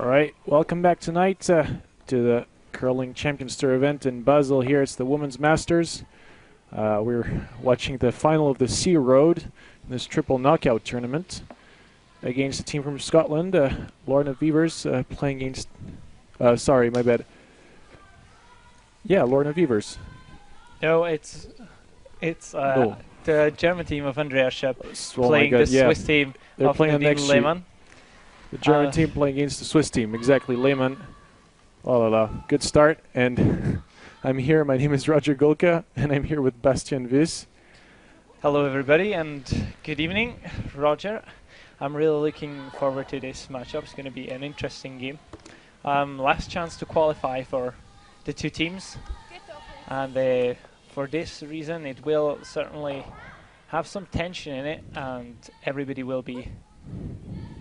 All right, welcome back tonight to the Curling Champions Tour event in Basel. Here it's the Women's Masters. We're watching the final of the Sea Road in this triple knockout tournament against a team from Scotland. Lorna Vevers playing against, sorry, my bad. Yeah, Lorna Vevers. No, it's the German team of Andreas Schöpp Oh playing the Swiss team of Lehmann. The German team playing against the Swiss team, exactly, Lehmann. Oh la la, good start. And I'm here, my name is Roger Golka, and I'm here with Bastien Vis. Hello everybody, and good evening, Roger. I'm really looking forward to this matchup. It's going to be an interesting game. Last chance to qualify for the two teams, and for this reason it will certainly have some tension in it, and everybody will be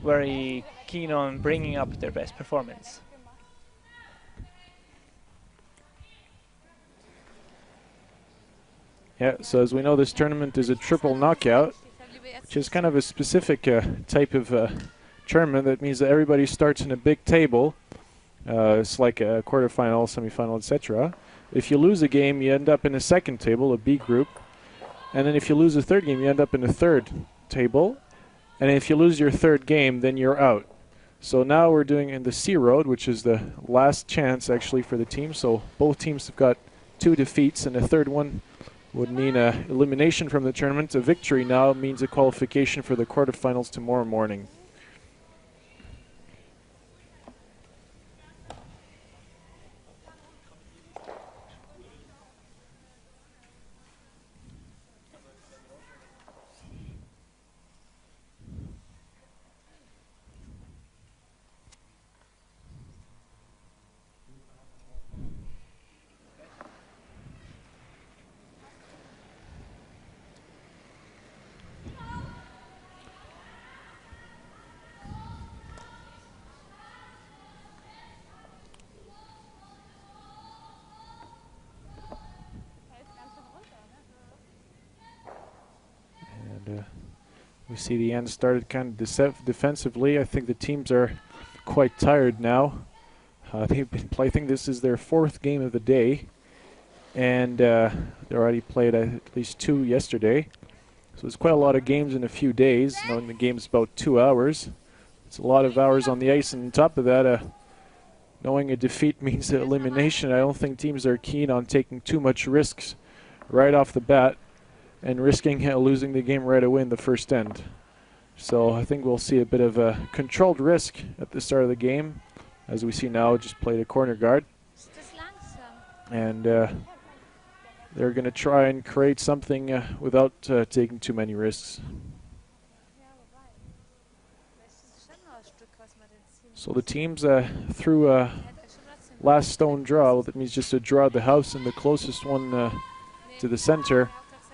very keen on bringing up their best performance. Yeah, so as we know, this tournament is a triple knockout, which is kind of a specific type of tournament. That means that everybody starts in a big table. It's like a quarterfinal, semifinal, etc. If you lose a game, you end up in a second table, a B group. And then if you lose a third game, you end up in a third table. And if you lose your third game, then you're out. So now we're doing in the Sea Road, which is the last chance actually for the team. So both teams have got 2 defeats, and the third one would mean an elimination from the tournament. A victory now means a qualification for the quarterfinals tomorrow morning. We see the end started kind of defensively. I think the teams are quite tired now. They've been I think this is their 4th game of the day, and they already played at least 2 yesterday. So there's quite a lot of games in a few days. Knowing the game's about 2 hours, it's a lot of hours on the ice. And on top of that, knowing a defeat means elimination. I don't think teams are keen on taking too much risks right off the bat and risking losing the game right away in the first end. So I think we'll see a bit of a controlled risk at the start of the game. As we see now, just played a corner guard. And they're going to try and create something without taking too many risks. So the teams threw last stone draw. That means just to draw the house, and the closest one to the center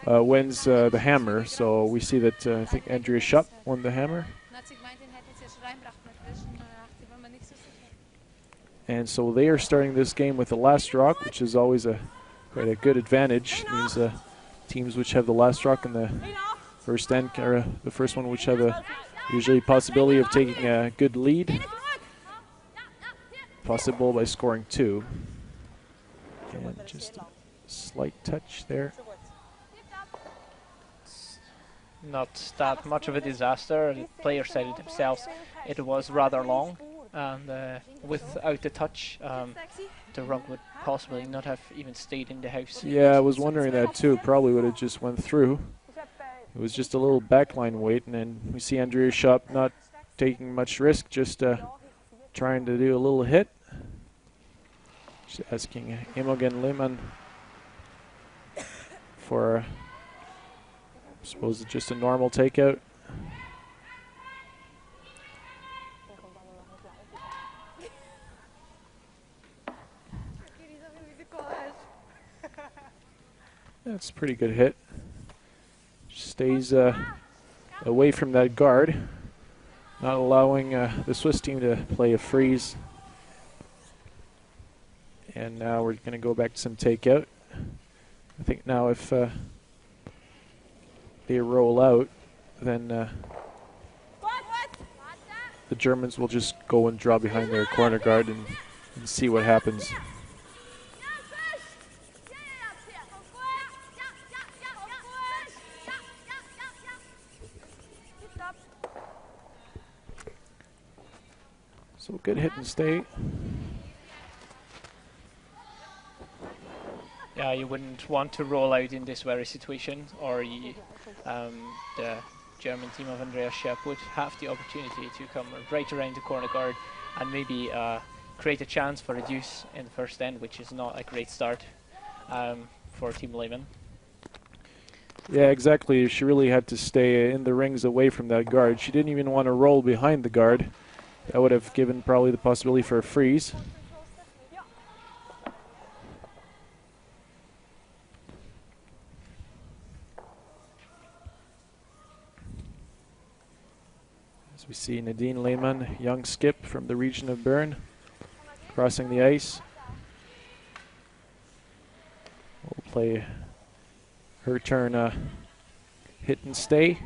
wins the hammer. So we see that I think Andrea Schöpp won the hammer. And so they are starting this game with the last rock, which is always quite a good advantage. It means teams which have the last rock in the first end, or the first one, which have a usually possibility of taking a good lead, possible by scoring 2. And just a slight touch there. Not that much of a disaster. The players said it themselves. It was rather long, and without the touch, the rug would possibly not have even stayed in the house. Yeah, I was wondering that too. Probably would have just went through. It was just a little backline wait, and then we see Andrea Schöpp not taking much risk, just trying to do a little hit. Just asking Imogen Lehmann for, I suppose, just a normal takeout. That's a pretty good hit. Stays away from that guard, not allowing the Swiss team to play a freeze. And now we're going to go back to some takeout. I think now if they roll out, then the Germans will just go and draw behind their corner guard and see what happens. So good hit and stay. Yeah, you wouldn't want to roll out in this very situation, or the German team of Andreas Schöpp would have the opportunity to come right around the corner guard and maybe create a chance for a deuce in the first end, which is not a great start for Team Lehmann. Yeah, exactly. She really had to stay in the rings away from that guard. She didn't even want to roll behind the guard. That would have given probably the possibility for a freeze. As we see Nadine Lehmann, young skip from the region of Bern, crossing the ice. We'll play her turn hit and stay.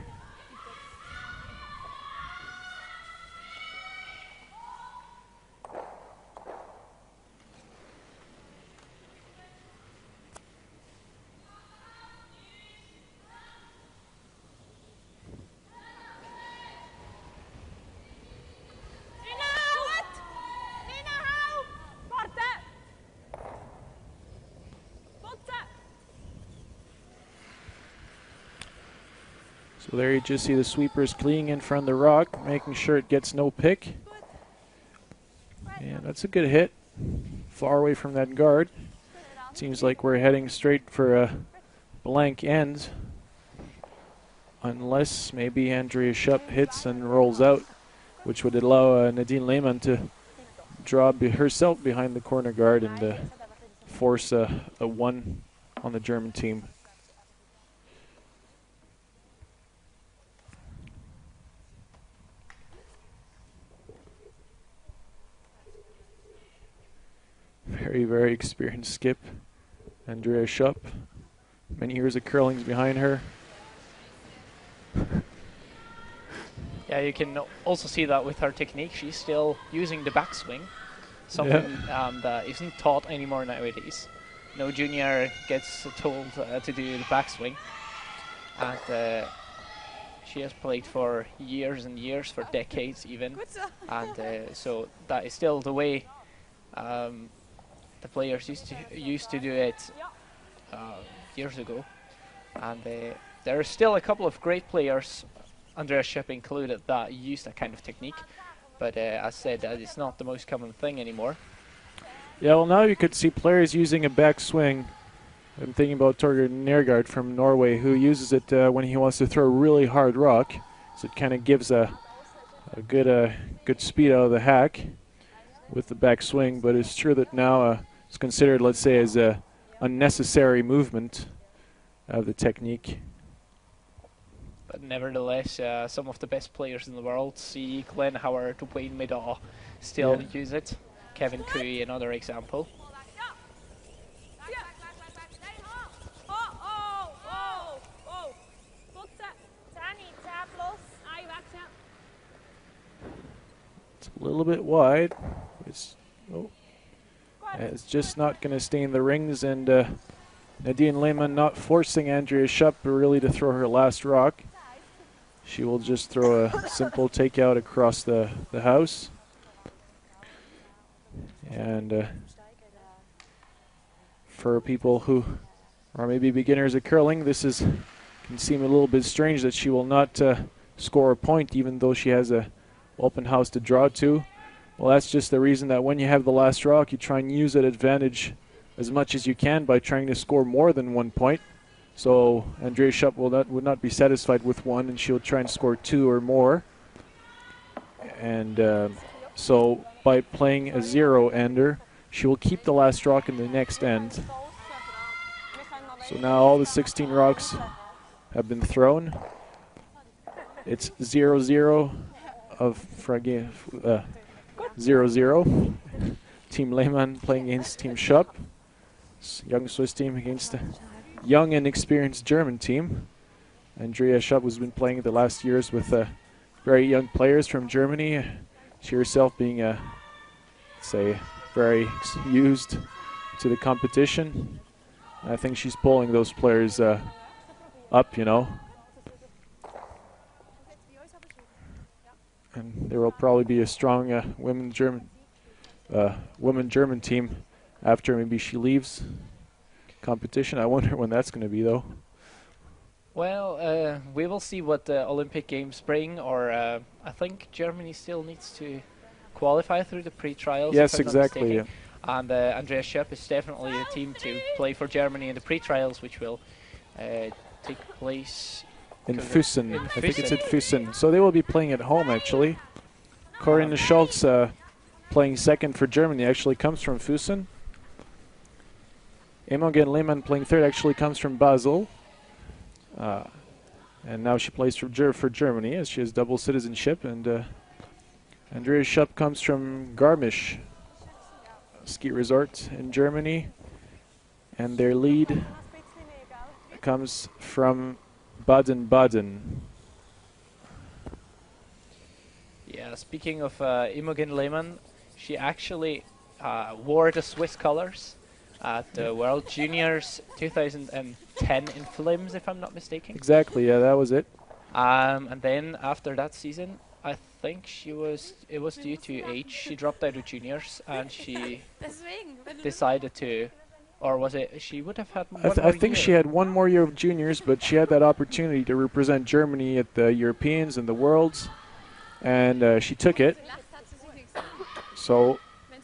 So there you just see the sweepers cleaning in front of the rock, making sure it gets no pick. And that's a good hit, far away from that guard. Seems like we're heading straight for a blank end, unless maybe Andrea Schöpp hits and rolls out, which would allow Nadine Lehmann to draw herself behind the corner guard and force a 1 on the German team. Very, very experienced skip, Andrea Schöpp. Many years of curlings behind her. Yeah, you can also see that with her technique. She's still using the backswing, something that isn't taught anymore nowadays. No junior gets told to do the backswing. And she has played for years and years, for decades even. And so that is still the way the players used to do it years ago. And there are still a couple of great players, Andreas Schöpp included, that use that kind of technique. But as said, it's not the most common thing anymore. Yeah, well, now you could see players using a backswing. I'm thinking about Torgeir Nergard from Norway, who uses it when he wants to throw a really hard rock. So it kind of gives a good speed out of the hack with the backswing. But it's true that now it's considered, let's say, as a unnecessary movement of the technique. But nevertheless, some of the best players in the world, see Glenn Howard, Wayne Middaugh, still use it. Kevin Cooey, another example. It's a little bit wide. It's just not going to stay in the rings, and Nadine Lehmann not forcing Andrea Schöpp really to throw her last rock. She will just throw a simple takeout across the house. And for people who are maybe beginners at curling, this can seem a little bit strange that she will not score a point even though she has a open house to draw to. Well, that's just the reason that when you have the last rock, you try and use that advantage as much as you can by trying to score more than 1 point. So Andrea Schöpp would not be satisfied with 1, and she'll try and score 2 or more. And so by playing a 0-ender, she will keep the last rock in the next end. So now all the 16 rocks have been thrown. It's 0-0 of 0-0. Team Lehmann playing against Team Schöpp. Young Swiss team against a young and experienced German team. Andrea Schöpp has been playing the last years with very young players from Germany. she herself being say very used to the competition. I think she's pulling those players up, you know. And there will probably be a strong women German team after maybe she leaves competition. I wonder when that's going to be, though. Well, we will see what the Olympic Games bring, or I think Germany still needs to qualify through the pre-trials. Yes, if I'm not exactly. mistaken. And Andreas Schöpp is definitely a team to play for Germany in the pre-trials, which will take place In Füssen. in I think it's Füssen. at Füssen. So they will be playing at home, actually. Corinne Schultz playing second for Germany actually comes from Füssen. Imogen Lehmann playing third actually comes from Basel. And now she plays for Germany as she has double citizenship. And Andrea Schöpp comes from Garmisch ski resort in Germany. And their lead comes from Baden-Baden. Yeah, speaking of Imogen Lehmann, she actually wore the Swiss colors at the World Juniors 2010 in Flims, if I'm not mistaken. Exactly, yeah, that was it. And then after that season, I think it was due to age. She dropped out of juniors and she decided to, or was it, she would have had one more I think year. she had one more year of juniors, but she had that opportunity to represent Germany at the Europeans and the Worlds, and she took it. So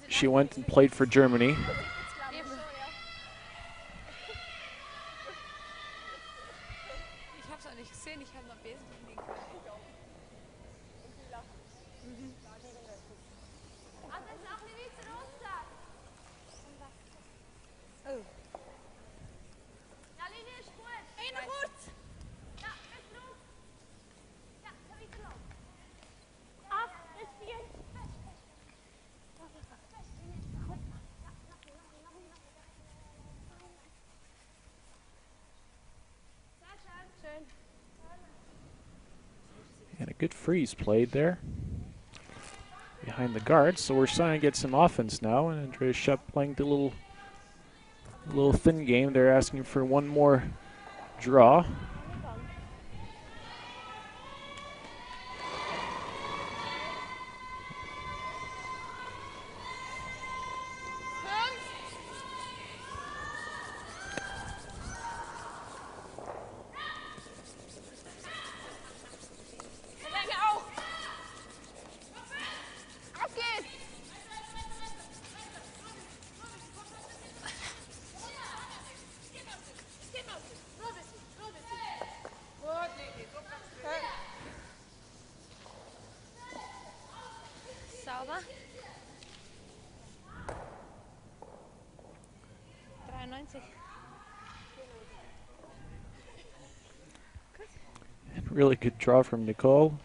she went and played for Germany. And a good freeze played there behind the guards. So we're starting to get some offense now. And Andreas Schöpp playing the little thin game. They're asking for one more draw. Sauber. 93. Really good draw from Nicole.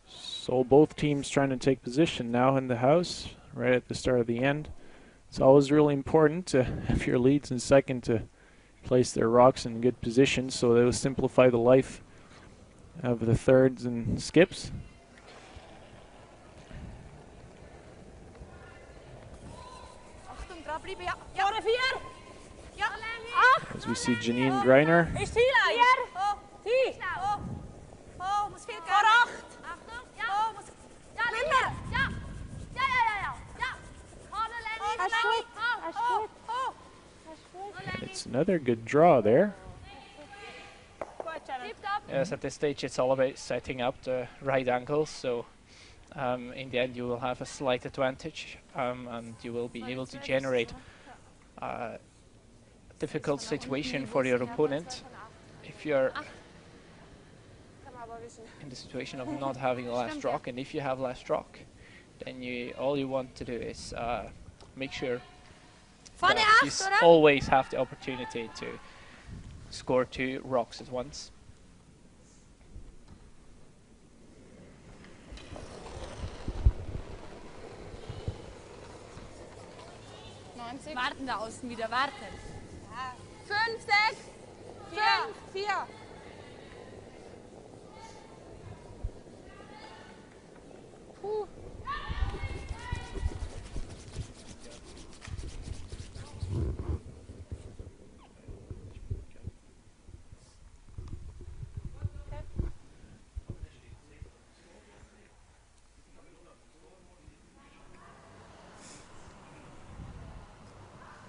So both teams trying to take position now in the house right at the start of the end. It's always really important to have your leads in second to place their rocks in good position, so they will simplify the life of the thirds and skips. As we see Janine Greiner. It's another good draw there. Yes, at this stage it's all about setting up the right angles, so in the end you will have a slight advantage and you will be able to generate a difficult situation for your opponent. If you're in the situation of not having last rock, and if you have last rock, then all you want to do is make sure that you always have the opportunity to score 2 rocks at once. Warten da außen wieder, warten. 5, 6, 4, 4. Puh.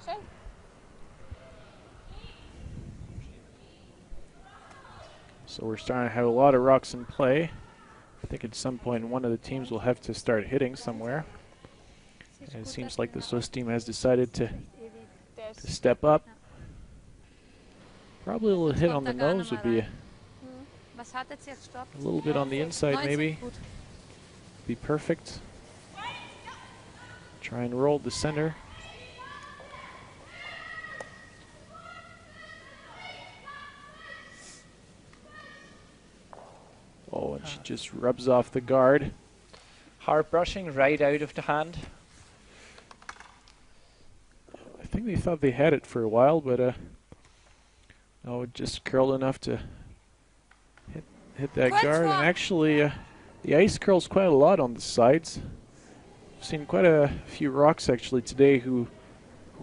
Schön. So we're starting to have a lot of rocks in play. I think at some point one of the teams will have to start hitting somewhere. And it seems like the Swiss team has decided to step up. Probably a little hit on the nose would be a little bit on the inside maybe. Be perfect. Try and roll the center. Oh, and she just rubs off the guard. Hard brushing right out of the hand. I think they thought they had it for a while, but no, it just curled enough to hit that guard. And actually, the ice curls quite a lot on the sides. I've seen quite a few rocks actually today who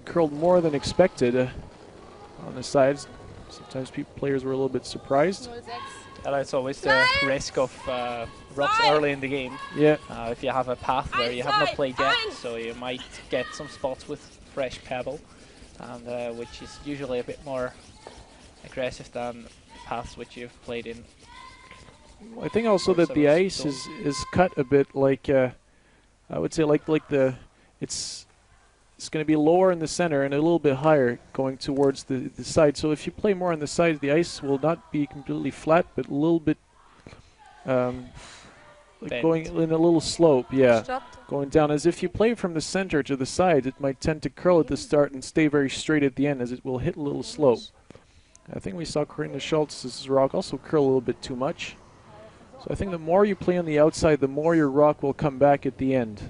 curled more than expected on the sides. Sometimes players were a little bit surprised. And it's always the risk of rocks early in the game. Yeah. If you have a path where you have not played yet, so you might get some spots with fresh pebble, and which is usually a bit more aggressive than paths which you've played in. I think also that the ice is cut a bit like I would say like it's going to be lower in the center and a little bit higher going towards the side. So if you play more on the sides, the ice will not be completely flat, but a little bit like going in a little slope, yeah, going down. As if you play from the center to the side, it might tend to curl at the start and stay very straight at the end, as it will hit a little slope. I think we saw Corinna Schultz's rock also curl a little bit too much. So I think the more you play on the outside, the more your rock will come back at the end.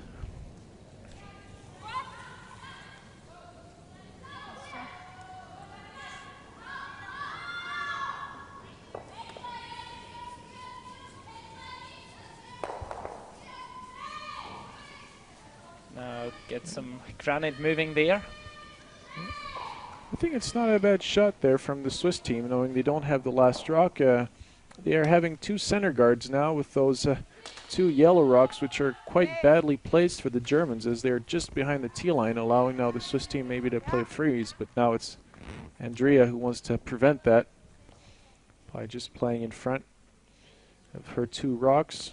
Now get some granite moving there. I think it's not a bad shot there from the Swiss team, knowing they don't have the last rock. They are having two center guards now with those two yellow rocks, which are quite badly placed for the Germans, as they're just behind the tee line, allowing now the Swiss team maybe to play freeze. But now it's Andrea who wants to prevent that by just playing in front of her two rocks.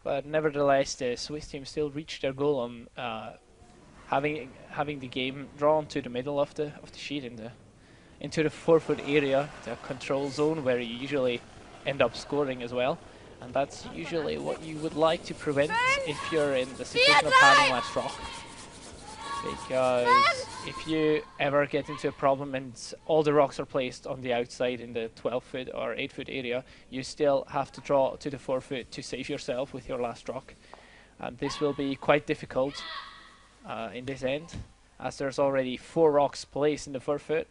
But nevertheless, the Swiss team still reached their goal on having the game drawn to the middle of the sheet into the 4-foot area, the control zone, where you usually end up scoring as well. And that's usually what you would like to prevent if you're in the situation of having last rock. Because if you ever get into a problem and all the rocks are placed on the outside in the 12-foot or 8-foot area, you still have to draw to the 4-foot to save yourself with your last rock. And this will be quite difficult in this end, as there's already 4 rocks placed in the 4-foot.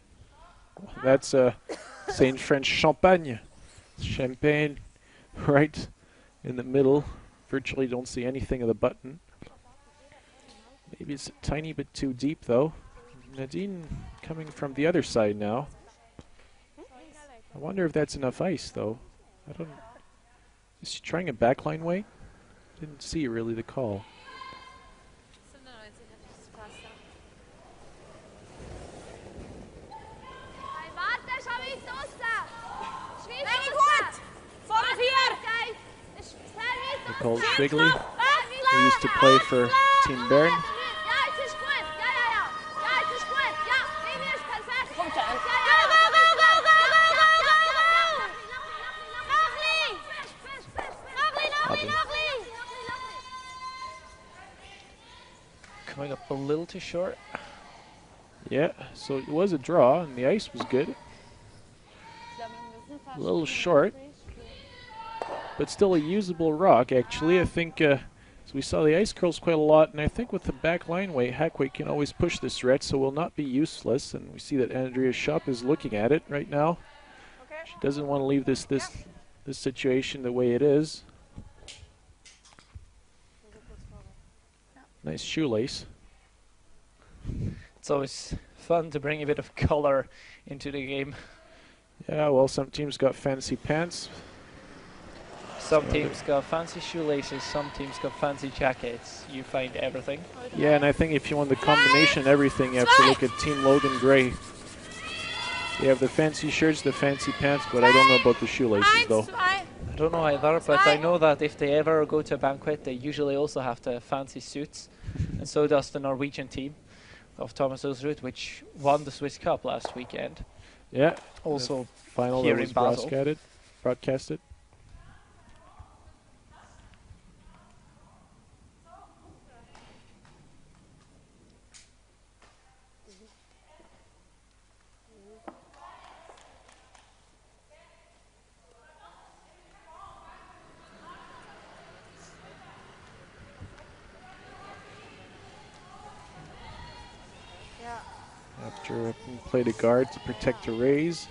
That's saying French champagne. Champagne right in the middle. Virtually don't see anything of the button. Maybe it's a tiny bit too deep though. Nadine coming from the other side now. I wonder if that's enough ice though. Is she trying a backline weight? Didn't see really the call. Nicole Bigley, who used to play for Team Bern. Coming up a little too short. Yeah, so it was a draw and the ice was good. A little short, but still a usable rock actually. I think So we saw the ice curls quite a lot, and I think with the back line weight, Hackway can always push this red, so will not be useless. And we see that Andrea Schöpp is looking at it right now. Okay. She doesn't want to leave this situation the way it is. Nice shoelace. It's always fun to bring a bit of color into the game. Yeah, well, some teams got fancy pants. Some teams got fancy shoelaces, some teams got fancy jackets. You find everything. Yeah, and I think if you want the combination of everything, you have to look at Team Logan Gray. They have the fancy shirts, the fancy pants, but I don't know about the shoelaces, though. I don't know either, but I know that if they ever go to a banquet, they usually also have the fancy suits. And so does the Norwegian team of Thomas Ulsrud, which won the Swiss Cup last weekend. Yeah, Also final here that was in Basel. broadcasted. After play the guard to protect the raise.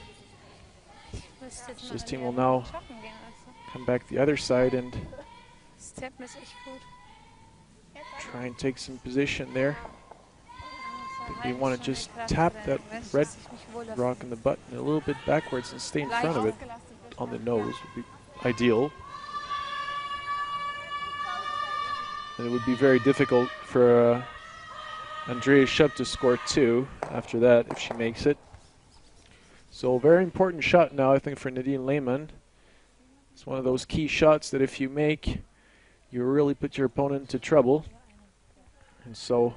This team will now come back the other side and try and take some position there. I think they want to just tap that red rock in the button a little bit backwards and stay in front of it on the nose would be ideal. And it would be very difficult for Andrea Schöpp to score 2 after that if she makes it. So a very important shot now, I think, for Nadine Lehmann. It's one of those key shots that if you make, you really put your opponent into trouble. And so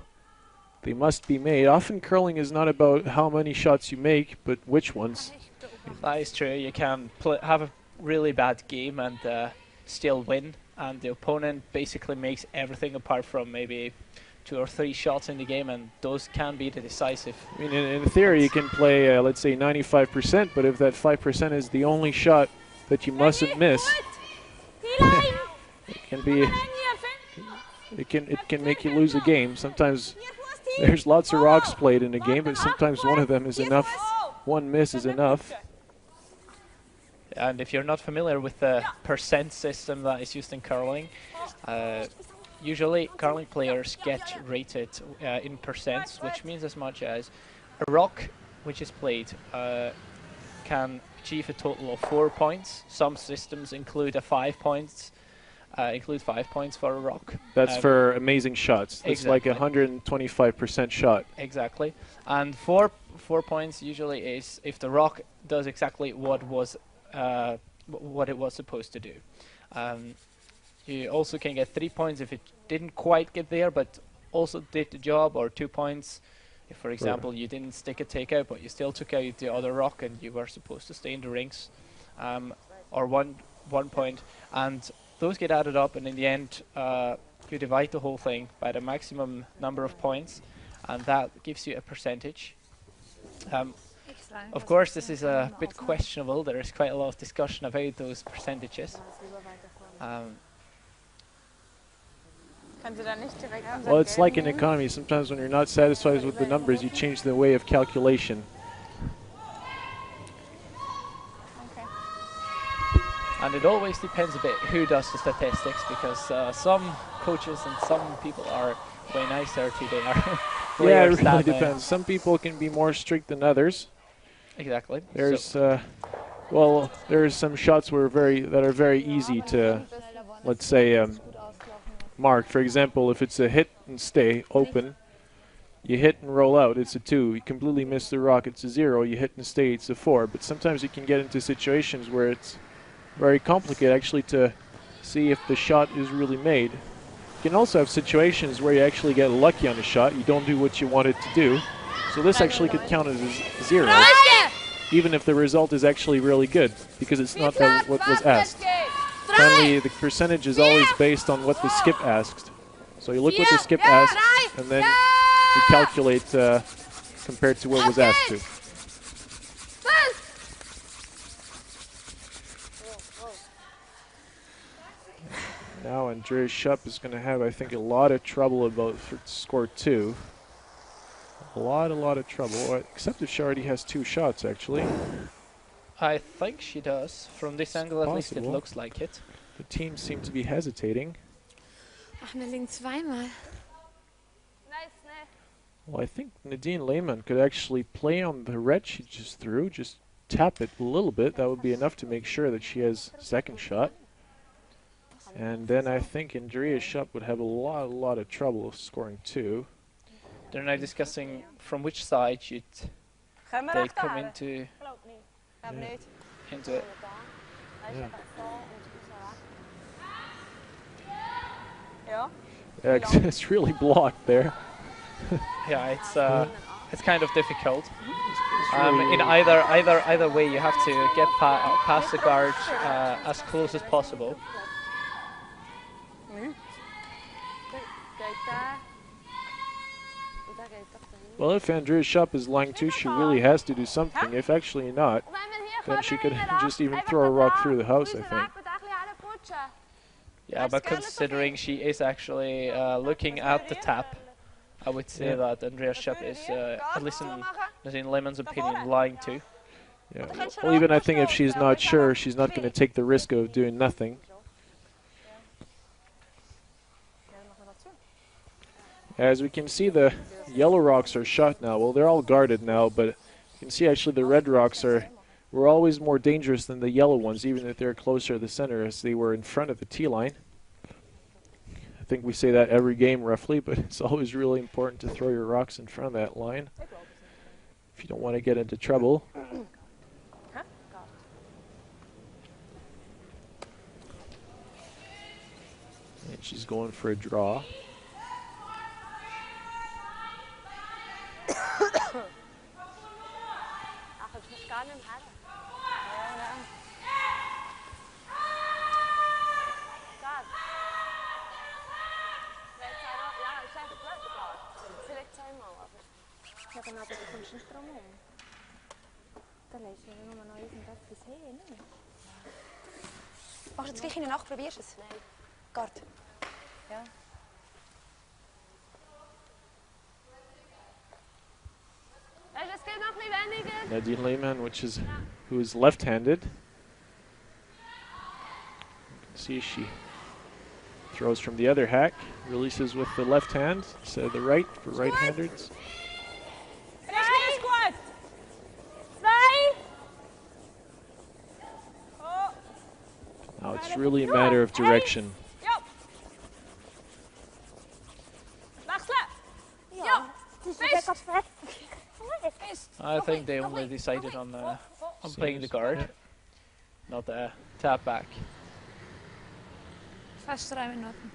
they must be made. Often curling is not about how many shots you make, but which ones. That is true. You can have a really bad game and still win, and the opponent basically makes everything apart from maybe 2 or 3 shots in the game, and those can be the decisive. I mean, in theory, you can play, let's say, 95%, but if that 5% is the only shot that you mustn't miss, it can be, it can make you lose a game. Sometimes there's lots of rocks played in a game, but sometimes one of them is enough. One miss is enough. And if you're not familiar with the percent system that is used in curling, usually curling players get rated in percents, which means as much as a rock which is played can achieve a total of 4 points. Some systems include 5 points. Include 5 points for a rock. That's for amazing shots. It's like a 125% shot. Exactly. And 4 points usually is if the rock does exactly what it was supposed to do. You also can get 3 points if it didn't quite get there, but also did the job, or 2 points if, for example, you didn't stick a takeout, but you still took out the other rock and you were supposed to stay in the rings, or one point. And those get added up, and in the end, you divide the whole thing by the maximum number of points, and that gives you a percentage. Of course, this is a bit questionable. There is quite a lot of discussion about those percentages. Well, it's like in economy. Sometimes when you're not satisfied with the numbers, you change the way of calculation. And it always depends a bit who does the statistics, because some coaches and some people are way nicer to their players. Yeah, it really depends. Some people can be more strict than others. Exactly. There's, well, there's some shots that are very easy to, let's say, mark. For example, if it's a hit and stay open, you hit and roll out, it's a 2. You completely miss the rock, it's a 0. You hit and stay, it's a 4. But sometimes you can get into situations where it's very complicated actually to see if the shot is really made. You can also have situations where you actually get lucky on a shot. You don't do what you wanted to do. So this actually could count as 0, even if the result is actually really good, because it's not what was asked. Finally, the percentage is always based on what the skip asked. So you look what the skip asked, and then you calculate compared to what was asked to. Now Andrea Schöpp is going to have, I think, a lot of trouble about for score 2. A lot of trouble, except if she already has 2 shots, actually. I think she does. From this angle, at least, it possible. looks like it. The teams seem to be hesitating. Ach, mir liegen zweimal. Nice, ne? Well, I think Nadine Lehmann could actually play on the red she just threw, just tap it a little bit. That would be enough to make sure that she has second shot. And then I think Andrea Schöpp would have a lot of trouble scoring 2. They're now discussing from which side should they come into it. Yeah. Ja. Yeah, it's really blocked there. Yeah, it's kind of difficult. It's really In either way, you have to get past the guard as close as possible. well, if Andrea Schöpp is lying 2, she really has to do something. If actually not, then she could just even throw a rock through the house, I think. Yeah, but considering she is actually looking at the tap, I would say that Andrea Schöpp is, at least in Lehmann's opinion, lying too. Yeah. Well, even I think if she's not sure, she's not going to take the risk of doing nothing. As we can see, the yellow rocks are shot now. Well, they're all guarded now, but you can see actually the red rocks were always more dangerous than the yellow ones, even if they're closer to the center, as they were in front of the tee line. I think we say that every game roughly, but it's always really important to throw your rocks in front of that line if you don't want to get into trouble. And she's going for a draw. Ja, genau, aber du kommst nicht drum herum. Dann lässt du nur noch irgendetwas hin. Machst du jetzt gleich in der Nacht, probierst du es? Nein. Gart. Ja. Es geht noch ein bisschen weniger. Nadine Lehmann, who is left-handed. You can see she throws from the other hack, releases with the left hand instead of the right for right-handers. Now it's really a matter of direction. I think they only decided on playing the guard, not the tap back. Fast 3 Minuten.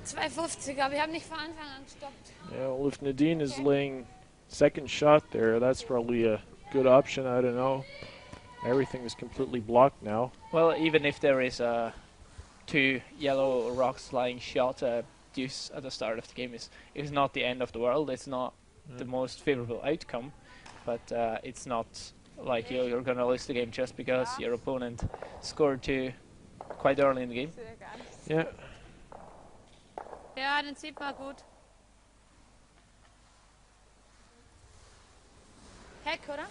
2,50, aber ich habe nicht von Anfang an gestoppt. Yeah, well, if Nadine is laying second shot there, that's probably a good option. I don't know. Everything is completely blocked now. Well, even if there is 2 yellow rocks lying shot, deuce at the start of the game is not the end of the world. It's not the most favorable outcome, but it's not like you're going to lose the game just because your opponent scored 2 quite early in the game. Yeah. Ja, den sieht man gut. Heck, oder?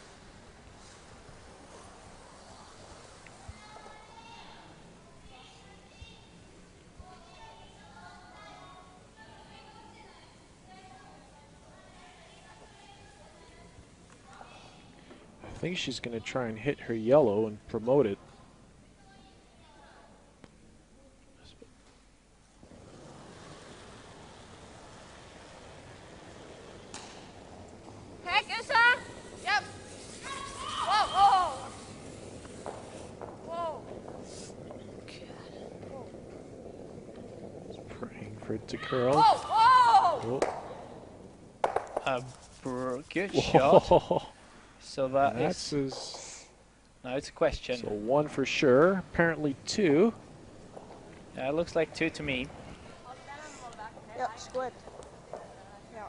I think she's going to try and hit her yellow and promote it. Heck ist er? Yep. Whoa, whoa. Whoa. Just praying for it to curl. Whoa, whoa. Good shot. Whoa. So That's now it's a question. so 1 for sure. Apparently 2. It looks like 2 to me. Ja, is goed. Ja.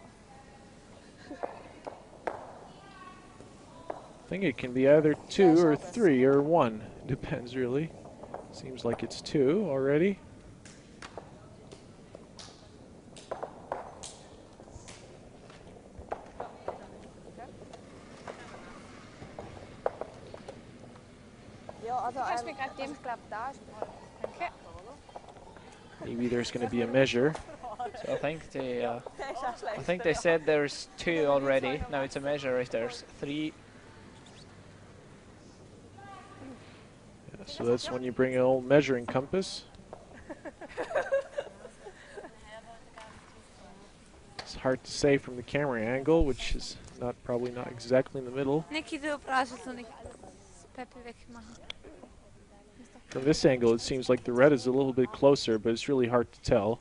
I think it can be either 2 or 3 or 1. Depends really. Seems like it's 2 already. Maybe there's going to be a measure. So I think they said there's 2 already. Now it's a measure if there's 3. Yeah, so that's when you bring an old measuring compass. It's hard to say from the camera angle, which is probably not exactly in the middle. From this angle, it seems like the red is a little bit closer, but it's really hard to tell.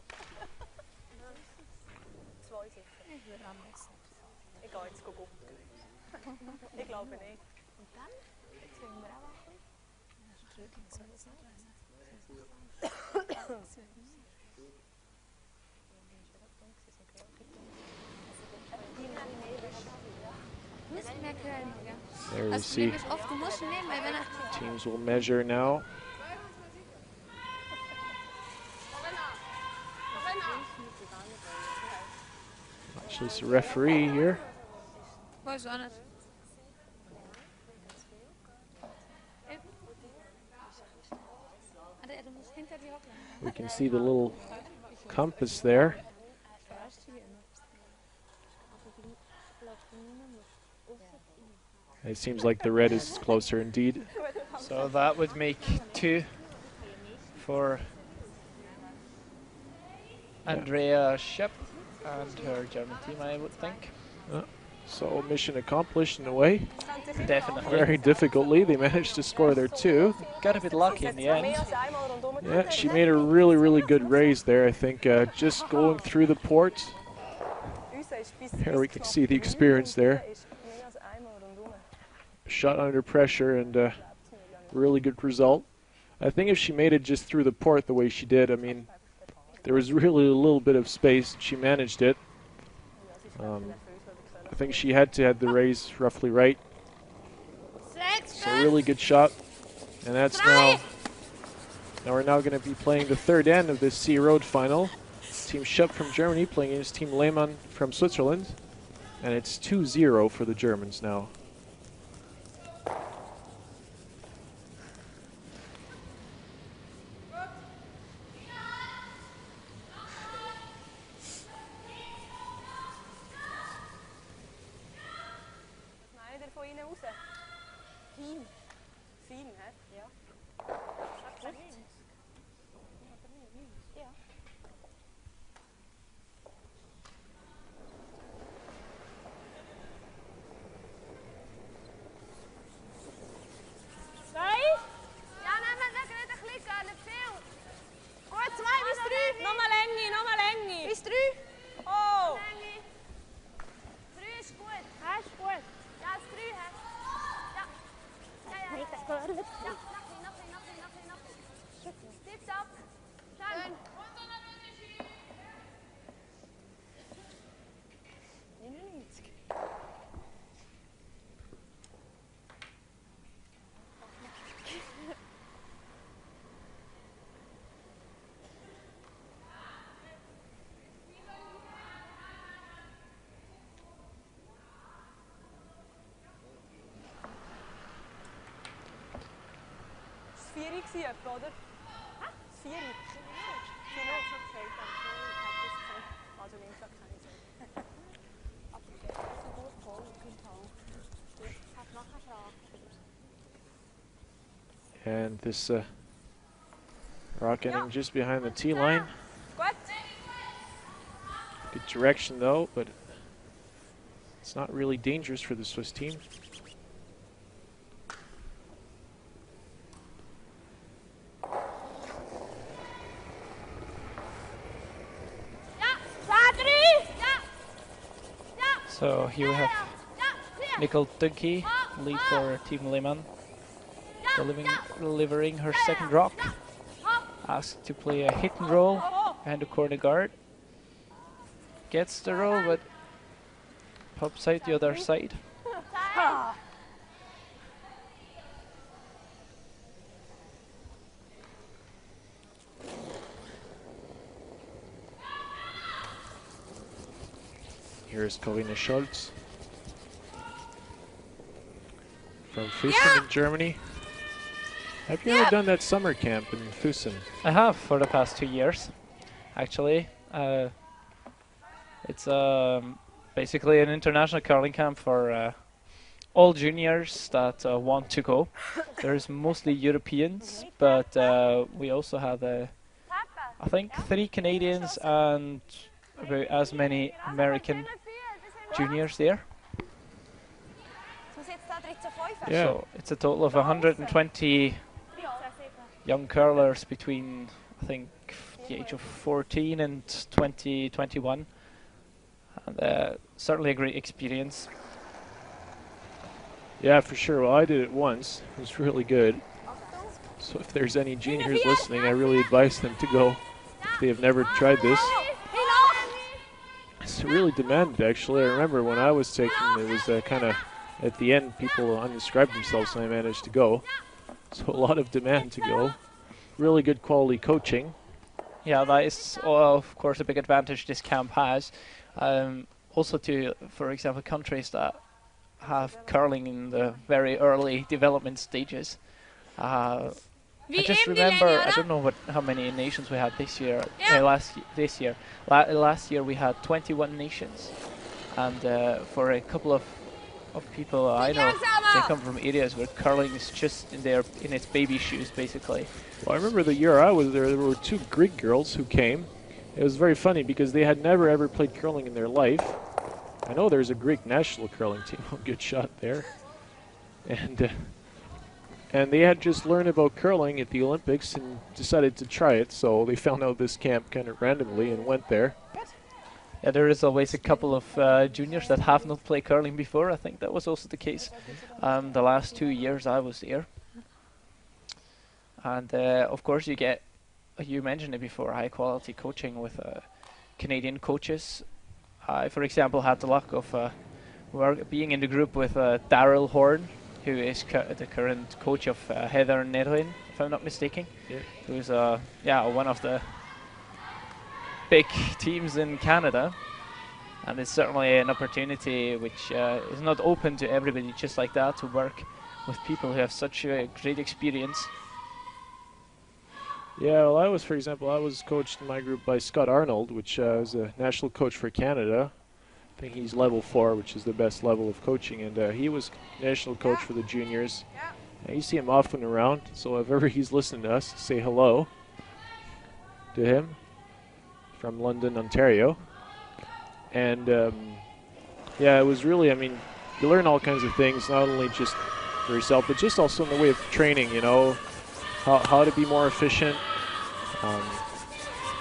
There we see teams will measure now. Actually, it's a referee here. We can see the little compass there. It seems like the red is closer indeed. So that would make 2 for Andrea Schöpp and her German team, I would think. So mission accomplished in a way. Definitely. Very difficultly, they managed to score their 2. Got a bit lucky in the end. Yeah, she made a really, really good raise there, I think. Just going through the port. Here we can see the experience there. Shot under pressure and really good result. I think if she made it just through the port the way she did, I mean, there was really a little bit of space. She managed it. I think she had to have the raise roughly right. So really good shot. And that's now we're now going to be playing the third end of this Sea Road final. Team Schöpp from Germany playing against Team Lehmann from Switzerland. And it's 2-0 for the Germans now. And this rock ending just behind the tee line. Good direction though, but it's not really dangerous for the Swiss team. So here we have Nicole Dunke, lead for Team Lehmann, delivering her second rock. Asked to play a hit and roll behind the corner guard. Gets the roll, but pops out the other side. Here is Corinna Scholz from Füssen in Germany. Have you ever done that summer camp in Füssen? I have for the past 2 years, actually. It's basically an international curling camp for all juniors that want to go. There's mostly Europeans, but we also have, I think, 3 Canadians and about as many American juniors there. Yeah. So it's a total of 120 young curlers between, I think, the age of 14 and 21. And certainly a great experience. Yeah, for sure. Well, I did it once. It was really good. So if there's any juniors listening, I really advise them to go if they have never tried this. It's really demanded, actually. I remember when I was taking it, was kind of at the end, people undescribed themselves, and I managed to go. So a lot of demand to go. Really good quality coaching. Yeah, that is, of course, a big advantage this camp has. Also to, for example, countries that have curling in the very early development stages. I just remember, I don't know how many nations we had this year. Last year we had 21 nations, and for a couple of people I know, they come from areas where curling is just in its baby shoes, basically. Well, I remember the year I was there were 2 Greek girls who came. It was very funny because they had never ever played curling in their life. I know there's a Greek national curling team. Oh, good shot there. And they had just learned about curling at the Olympics and decided to try it. So they found out this camp kind of randomly and went there. Yeah, there is always a couple of juniors that have not played curling before. I think that was also the case the last 2 years I was there. And of course you mentioned it before, high quality coaching with Canadian coaches. I, for example, had the luck of being in the group with Daryl Horn, who is the current coach of Heather Nedwin, if I'm not mistaken. Yeah. Who's one of the big teams in Canada, and it's certainly an opportunity which is not open to everybody just like that, to work with people who have such a great experience. Yeah, well, for example, I was coached in my group by Scott Arnold, which is a national coach for Canada. I think he's level 4, which is the best level of coaching, and he was national coach for the juniors. And you see him often around, so if ever he's listening to us, say hello to him from London, Ontario. And yeah, it was really, I mean, you learn all kinds of things, not only just for yourself, but just also in the way of training, you know, how to be more efficient,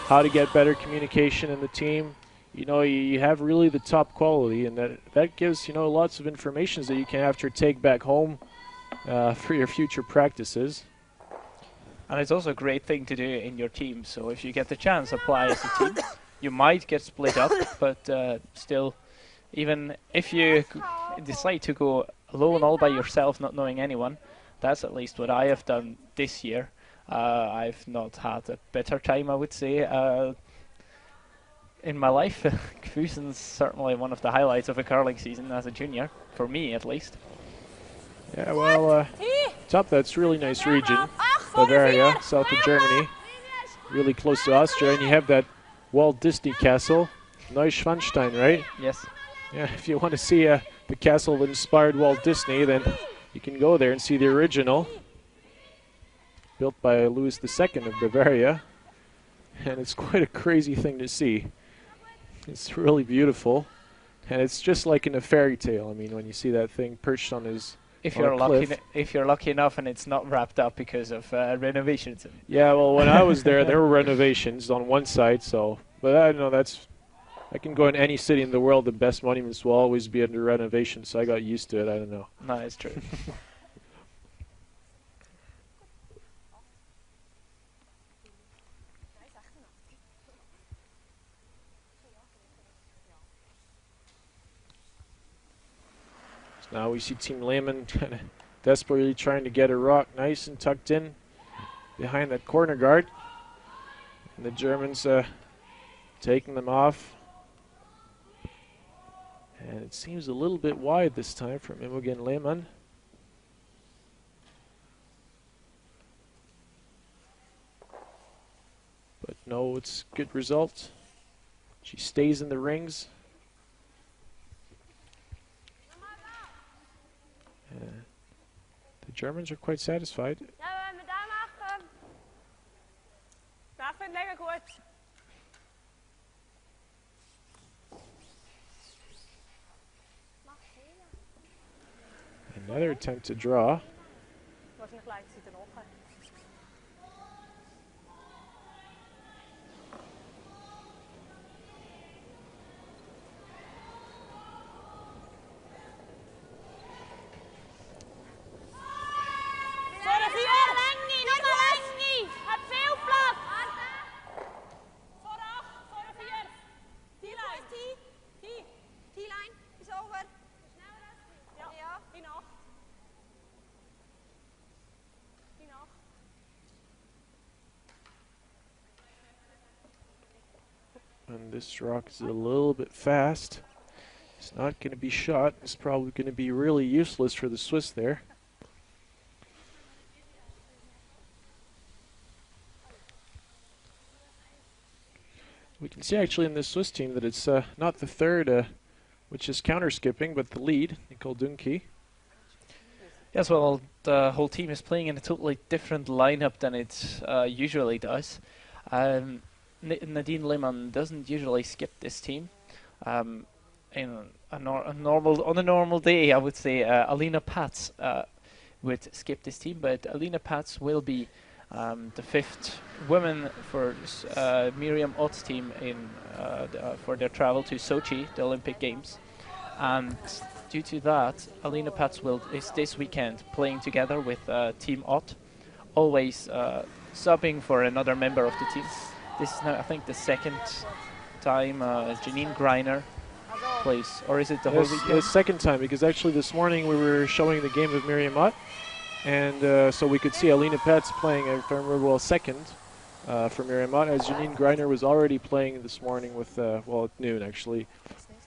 how to get better communication in the team. You know, you have really the top quality, and that gives, you know, lots of information that you can after take back home for your future practices. And it's also a great thing to do in your team. So if you get the chance, apply as a team. You might get split up, but still, even if you decide to go alone all by yourself, not knowing anyone, that's at least what I have done this year. I've not had a better time, I would say, in my life. Füssen's certainly one of the highlights of a curling season as a junior, for me at least. Yeah, well, top that's really nice region. Bavaria, south of Germany, really close to Austria, and you have that Walt Disney castle, Neuschwanstein, right? Yes. Yeah, if you want to see the castle that inspired Walt Disney, then you can go there and see the original, built by Louis II of Bavaria, and it's quite a crazy thing to see. It's really beautiful, and it's just like in a fairy tale. I mean, when you see that thing perched on his if you're lucky enough and it's not wrapped up because of renovations. Yeah, well, when I was there were renovations on one side, so, but I know I can go in any city in the world, the best monuments will always be under renovation, so I got used to it. I don't know. No, it's true. Now we see Team Lehmann kind of desperately trying to get a rock nice and tucked in behind that corner guard. And the Germans taking them off. And it seems a little bit wide this time from Imogen Lehmann. But no, it's good result. She stays in the rings. The Germans are quite satisfied. Another attempt to draw. And this rock is a little bit fast. It's not going to be shot. It's probably going to be really useless for the Swiss there. We can see actually in this Swiss team that it's not the third, which is counter skipping, but the lead, Nicole Dunke. Yes, well, the whole team is playing in a totally different lineup than it usually does. Nadine Lehmann doesn't usually skip this team. In on a normal day, I would say Alina Patz would skip this team, but Alina Patz will be the fifth woman for Miriam Ott's team for their travel to Sochi, the Olympic Games. And due to that, Alina Patz is this weekend playing together with Team Ott, always subbing for another member of the team. This is now, I think, the second time Janine Greiner plays, or is it the whole weekend? Yes, second time, because actually this morning we were showing the game of Miriam Ott, and so we could see Alina Patz playing, if I remember well, second for Miriam Ott, as Janine Greiner was already playing this morning with, well, at noon actually,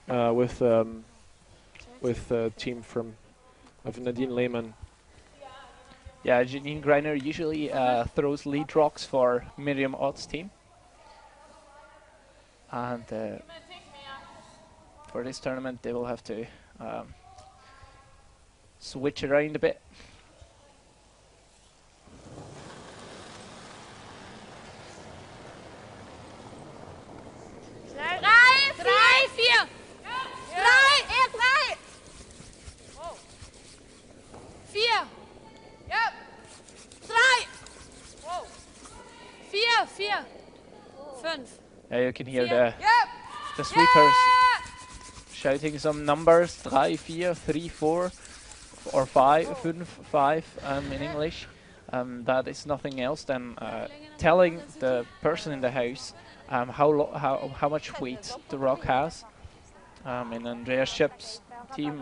with a team of Nadine Lehmann. Yeah, Janine Greiner usually throws lead rocks for Miriam Ott's team. And for this tournament, they will have to switch around a bit. You can hear the sweepers shouting some numbers, 3, 4, 3, 4, or 5, 5 in English. That is nothing else than telling the person in the house how much weight the rock has. In Andreas Schöpp's team,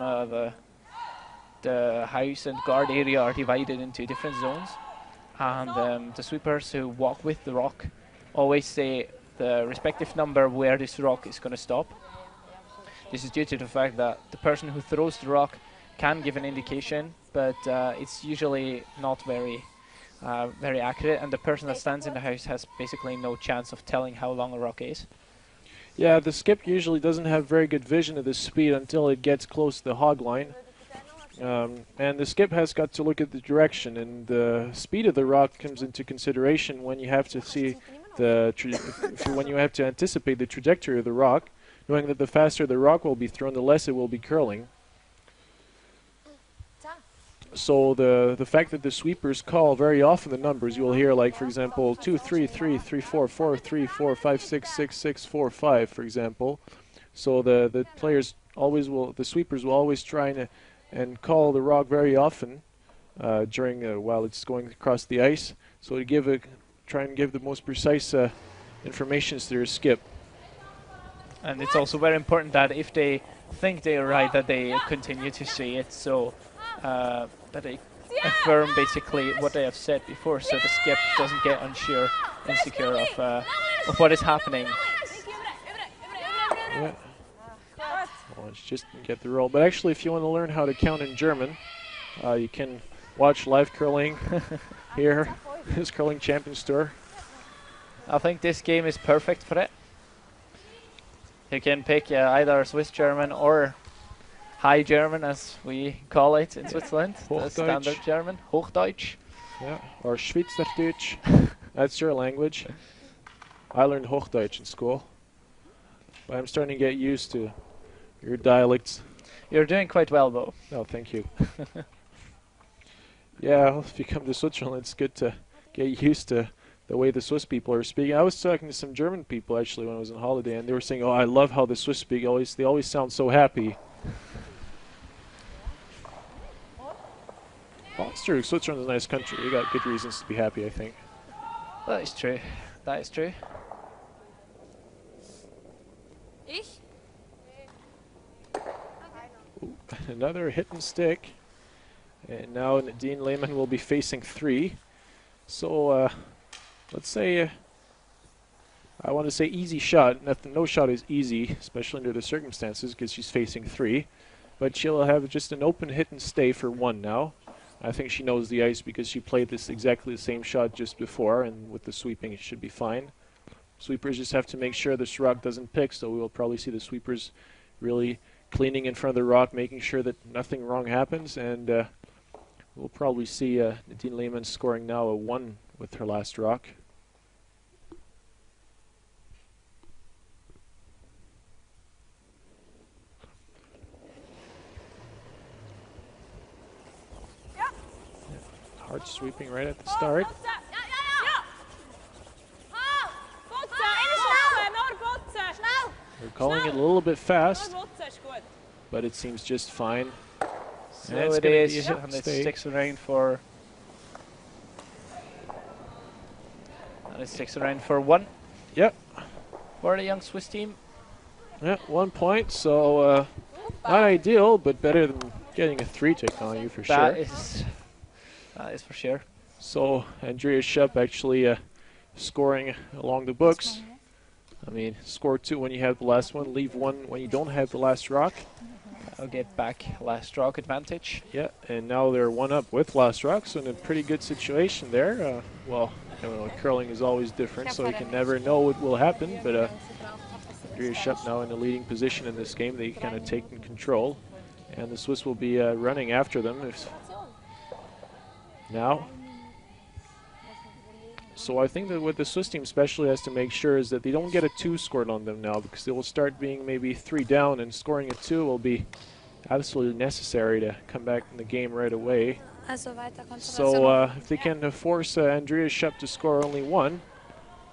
the house and guard area are divided into different zones, and the sweepers who walk with the rock always say the respective number where this rock is going to stop. This is due to the fact that the person who throws the rock can give an indication, but it's usually not very accurate, and the person that stands in the house has basically no chance of telling how long a rock is. Yeah, the skip usually doesn't have very good vision of the speed until it gets close to the hog line. And the skip has got to look at the direction, and the speed of the rock comes into consideration when you have to see when you have to anticipate the trajectory of the rock, knowing that the faster the rock will be thrown, the less it will be curling. So the fact that the sweepers call very often the numbers, you will hear, like, for example, 2, 3, 3, 3, 4, 4, 3, 4, 5, 6, 6, 6, 4, 5, for example. So the players always will, the sweepers will always try and call the rock very often during while it's going across the ice. So to try and give the most precise information to their skip. And it's also very important that if they think they are right, that they continue to say it, so that they affirm basically what they have said before, so the skip doesn't get insecure of what is happening. Yeah. So it's just get the roll. But actually, if you want to learn how to count in German, you can watch live curling here, this Curling Champions Tour. I think this game is perfect for it. You can pick either Swiss German or High German, as we call it in Switzerland. The standard German, Hochdeutsch. Yeah, or Schweizerdeutsch. That's your language. I learned Hochdeutsch in school, but I'm starting to get used to your dialects. You're doing quite well, though. Oh, thank you. Yeah, well, if you come to Switzerland, it's good to get used to the way the Swiss people are speaking. I was talking to some German people actually when I was on holiday, and they were saying, "Oh, I love how the Swiss speak. They always sound so happy." Well, it's true. Switzerland's a nice country. You got good reasons to be happy, I think. That is true. That is true. Ooh, another hit and stick. And now Nadine Lehmann will be facing 3. So let's say, I want to say easy shot. No shot is easy, especially under the circumstances, because she's facing 3. But she'll have just an open hit and stay for 1 now. I think she knows the ice because she played this exactly the same shot just before, and with the sweeping it should be fine. Sweepers just have to make sure this rock doesn't pick, so we will probably see the sweepers really cleaning in front of the rock, making sure that nothing wrong happens, and we'll probably see Nadine Lehmann scoring now a 1 with her last rock. Hard sweeping right at the start. We're calling it a little bit fast, but it seems just fine. So it is, and it sticks around for... And it sticks around for 1. Yep. For the young Swiss team. Yeah, 1 point, so not ideal, but better than getting a 3 taken on you for sure. That is for sure. So Andrea Schöpp actually scoring along the books. I mean, score 2 when you have the last one, leave 1 when you don't have the last rock. I'll get back last rock advantage. Yeah, and now they're 1 up with last rock, so in a pretty good situation there. Well, I don't know, curling is always different, so you can never know what will happen, but Andrea Schöpp now in the leading position in this game. They kind of taken control, and the Swiss will be running after them now. So I think that what the Swiss team especially has to make sure is that they don't get a 2 scored on them now, because they will start being maybe 3 down, and scoring a 2 will be absolutely necessary to come back in the game right away. So if they can force Andrea Schöpp to score only 1,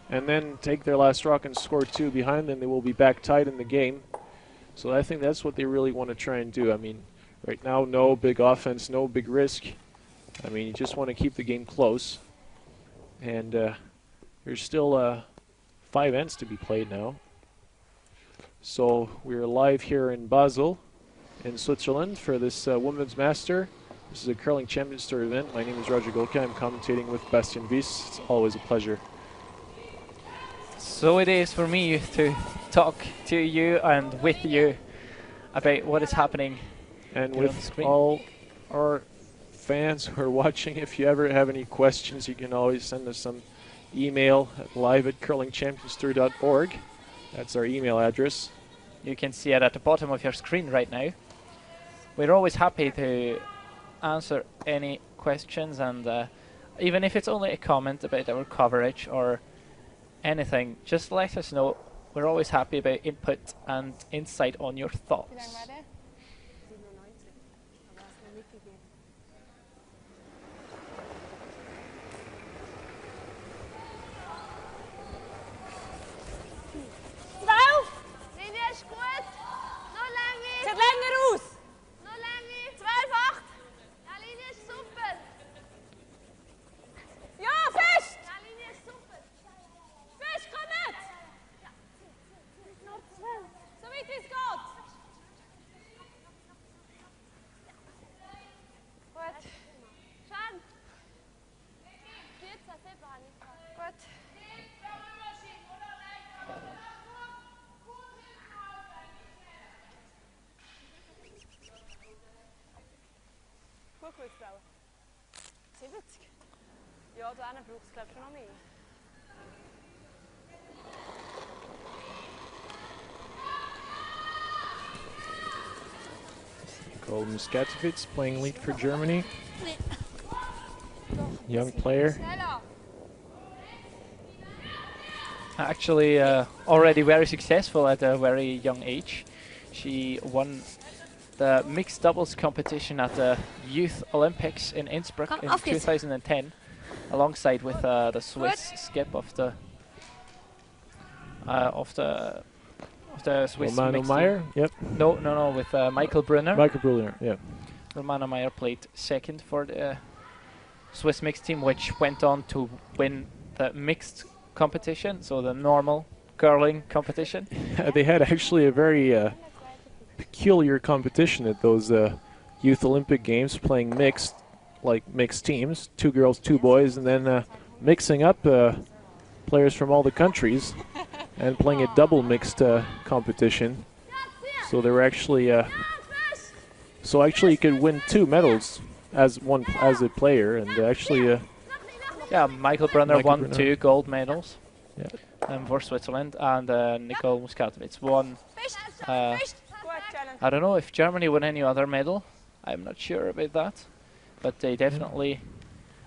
and then take their last rock and score 2 behind them, they will be back tied in the game. So I think that's what they really want to try and do. I mean, right now, no big offense, no big risk. I mean, you just want to keep the game close. And there's still 5 ends to be played now. So we're live here in Basel, in Switzerland, for this Women's Master. This is a Curling Champions Tour event. My name is Roger Golka. I'm commentating with Bastian Wies. It's always a pleasure. So it is for me to talk to you and with you about what is happening. And with all our fans who are watching, if you ever have any questions, you can always send us some email at live@curlingchampionstour.org. That's our email address. You can see it at the bottom of your screen right now. We're always happy to answer any questions, and even if it's only a comment about our coverage or anything, just let us know. We're always happy about input and insight on your thoughts. gut, Frauen? 70? Ja, da braucht es, glaube ich, schon noch mehr. Golden Skatovitz playing lead for Germany. Young player. Actually, already very successful at a very young age. She won the mixed doubles competition at the Youth Olympics in Innsbruck in 2010, alongside with the Swiss skip of the Swiss Romano mixed Meyer, team. yep. No, with Michael Brunner. Michael Brunner, yeah. Romano Meyer played second for the Swiss mixed team, which went on to win the mixed competition, so the normal curling competition. They had actually a very peculiar competition at those Youth Olympic Games, playing mixed teams, 2 girls, 2 boys, and then mixing up players from all the countries and playing a double mixed competition. So there were actually you could win 2 medals as a player, and actually yeah, Michael Brunner won Brunner. 2 gold medals Yeah. for Switzerland, and Nicole Muskatovitz won. I don't know if Germany won any other medal. I'm not sure about that, but they definitely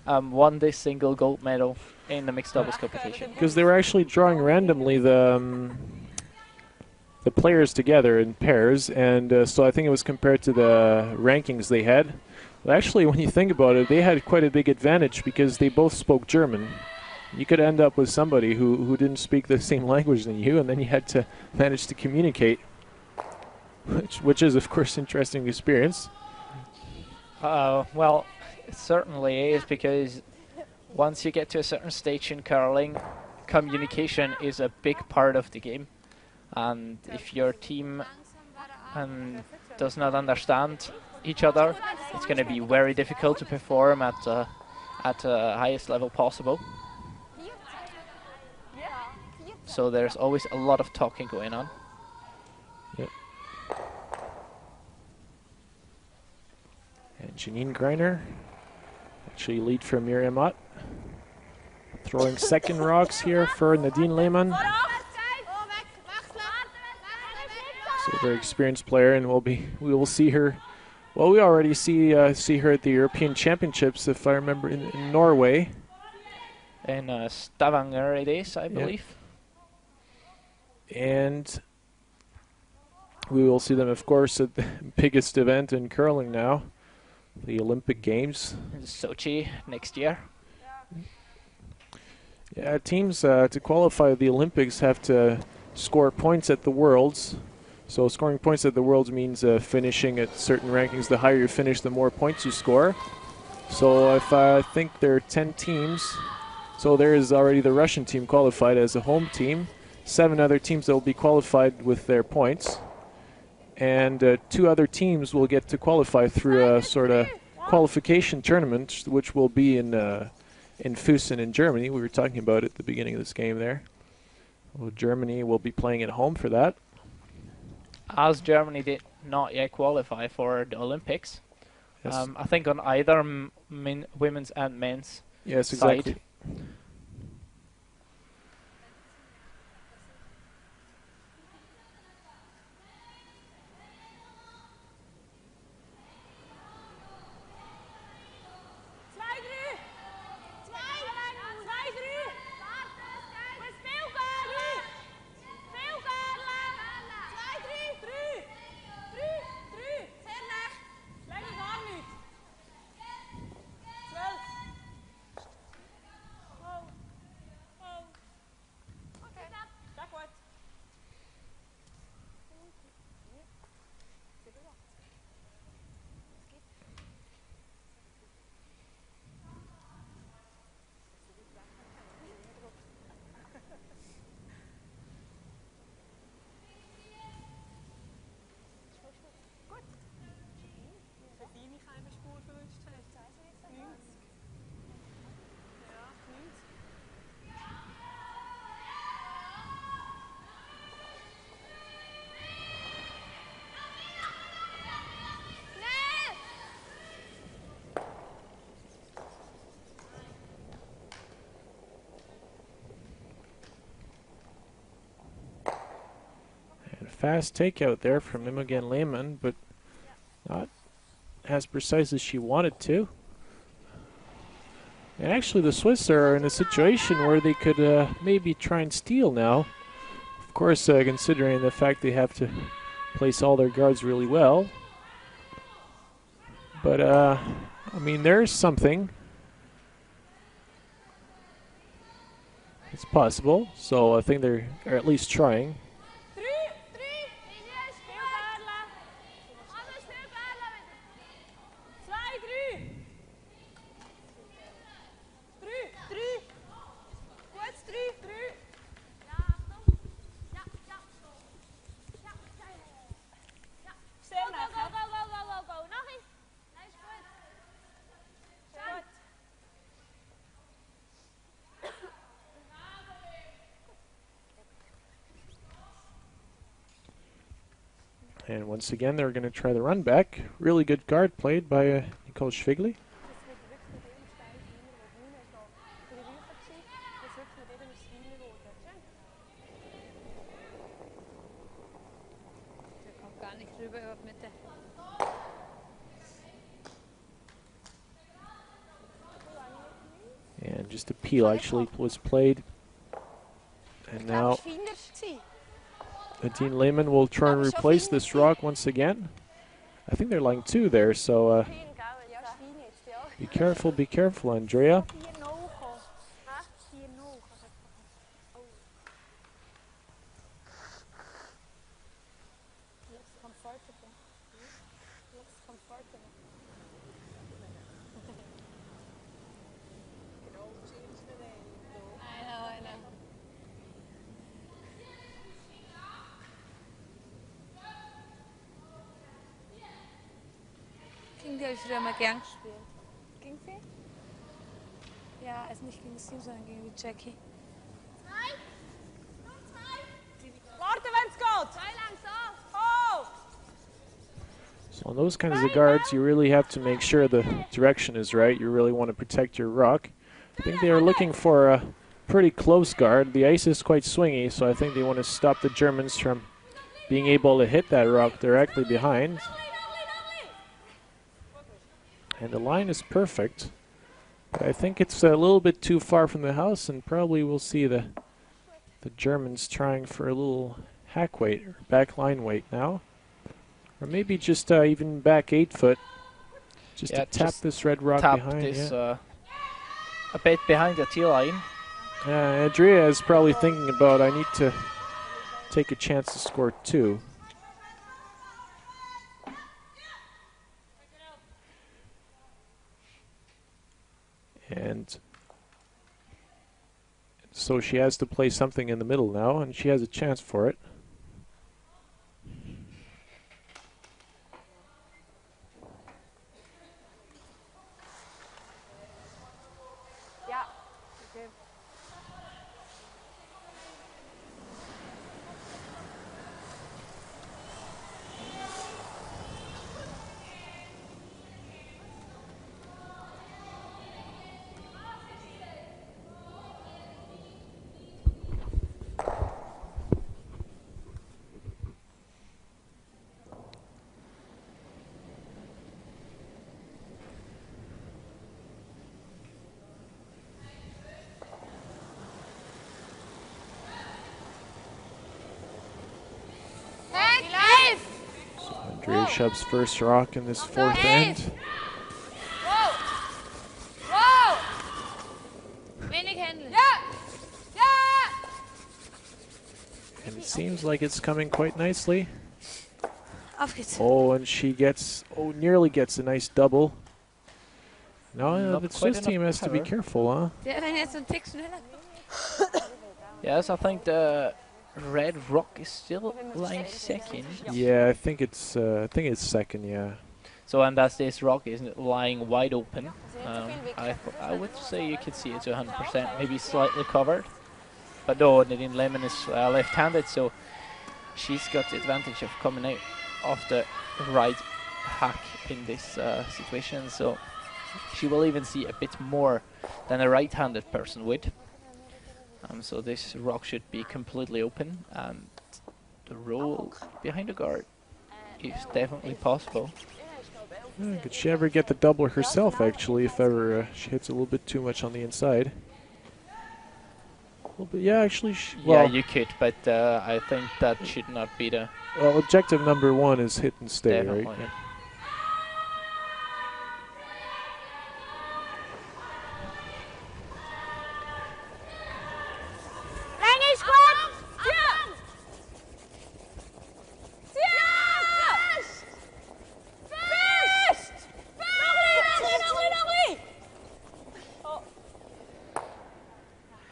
won this single gold medal in the mixed doubles competition. Because they were actually drawing randomly the players together in pairs, and so I think it was compared to the rankings they had. But actually, when you think about it, they had quite a big advantage because they both spoke German. You could end up with somebody who didn't speak the same language than you, and then you had to manage to communicate, which is, of course, interesting experience. Well, it certainly is, because once you get to a certain stage in curling, communication is a big part of the game. And if your team does not understand each other, it's going to be very difficult to perform at the highest level possible. So there's always a lot of talking going on. Yep. And Janine Greiner, actually lead from Miriam Ott. Throwing second rocks here for Nadine Lehmann. So a very experienced player, and we will see her. Well, we already see her at the European Championships, if I remember, in Norway. In Stavanger it is, I believe. And we will see them, of course, at the biggest event in curling now, the Olympic Games. In Sochi next year. Yeah, teams to qualify the Olympics have to score points at the Worlds. So scoring points at the Worlds means finishing at certain rankings. The higher you finish, the more points you score. So if I think there are 10 teams, so there is already the Russian team qualified as a home team. 7 other teams that will be qualified with their points. And 2 other teams will get to qualify through a sort of qualification tournament, which will be in Füssen in Germany. We were talking about it at the beginning of this game there. Well, Germany will be playing at home for that. As Germany did not yet qualify for the Olympics, Yes. I think on either women's and men's Yes, side. exactly. fast takeout there from Imogen Lehmann, but not as precise as she wanted to. And actually the Swiss are in a situation where they could maybe try and steal now. Of course, considering the fact they have to place all their guards really well. But, I mean, there's something. It's possible, so I think they're at least trying. And once again, they're going to try the run back. Really good guard played by Nicole Schwigli. And just a peel actually was played. And now Nadine Lehmann will try and replace this rock once again. I think they're lying 2 there, so be careful, Andrea. Heeft er maar gern gespielt. Gegen sie? Ja, also nicht gegen das Team, sondern gegen die Jackie. Warte, wenn's geht! Oh! So on those kinds of guards, you really have to make sure the direction is right. You really want to protect your rock. I think they are looking for a pretty close guard. The ice is quite swingy, so I think they want to stop the Germans from being able to hit that rock directly behind. And the line is perfect. But I think it's a little bit too far from the house, and probably we'll see the Germans trying for a little hack weight or back line weight now. Or maybe just even back 8 foot. Just to tap this red rock behind. This, a bit behind the tee line. Andrea is probably thinking about, I need to take a chance to score 2. And so she has to play something in the middle now, and she has a chance for it. Andrea Schöpp's first rock in this 4th end. And it seems like it's coming quite nicely. Oh, and she gets, nearly gets a nice double. No, the Swiss team has to be careful, huh? Yes, I think the red rock is still lying second. Yeah, I think it's second, yeah. So, and as this rock is lying wide open, I would say you could see it to 100%, maybe slightly covered. But no, Nadine Lehmann is left-handed, so she's got the advantage of coming out of the right hack in this situation. So she will even see a bit more than a right-handed person would. So this rock should be completely open, and the roll behind the guard is definitely possible. Yeah, could she ever get the doubler herself, actually, if ever she hits a little bit too much on the inside? Well, but yeah, actually, Yeah, you could, but I think that should not be the... Well, objective number 1 is hit and stay, Definitely. right? Yeah.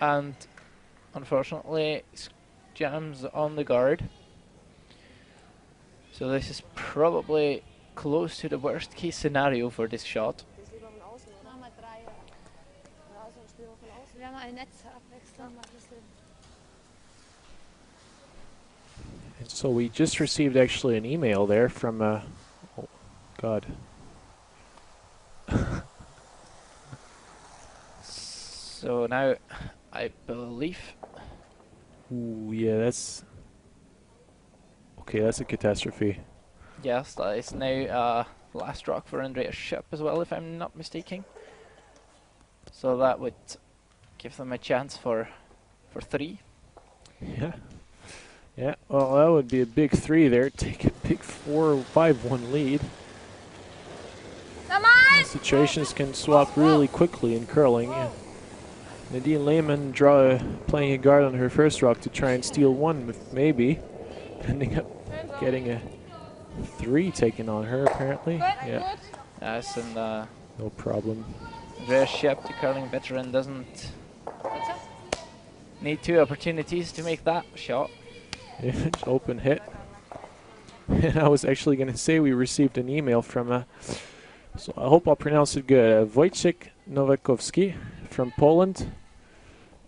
And unfortunately, jams on the guard. So this is probably close to the worst case scenario for this shot. And so we just received actually an email there from, oh God. So now, I believe... Ooh, yeah, that's... Okay, that's a catastrophe. Yes, that is now last rock for Andreas Schöpp as well, if I'm not mistaken. So that would give them a chance for 3. Yeah. Yeah, well, that would be a big 3 there. Take a big 4-5-1 lead. Situations can swap really quickly in curling. Nadine Lehmann playing a guard on her first rock to try and steal 1, maybe. Ending up getting a 3 taken on her, apparently. Yeah. Yes, and No problem. Andreas Schöpp, the curling veteran, doesn't need 2 opportunities to make that shot. Yeah, just open hit. And I was actually going to say we received an email from, so I hope I'll pronounce it good, Wojciech Nowakowski from Poland.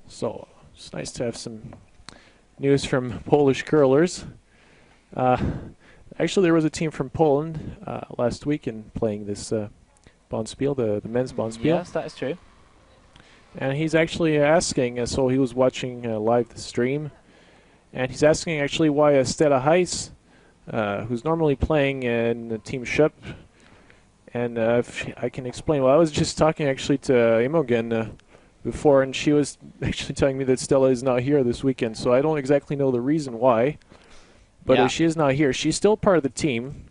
So it's nice to have some news from Polish curlers. Actually, there was a team from Poland last weekend playing this Bonspiel, the men's Bonspiel. Yes, that is true. And he's actually asking, so he was watching live the stream, and he's asking actually why Stella Heiss, who's normally playing in the team Schöpp, and if I can explain, well, I was just talking actually to Imogen before, and she was actually telling me that Stella is not here this weekend, so I don't exactly know the reason why, but Yeah. if she is not here, she's still part of the team.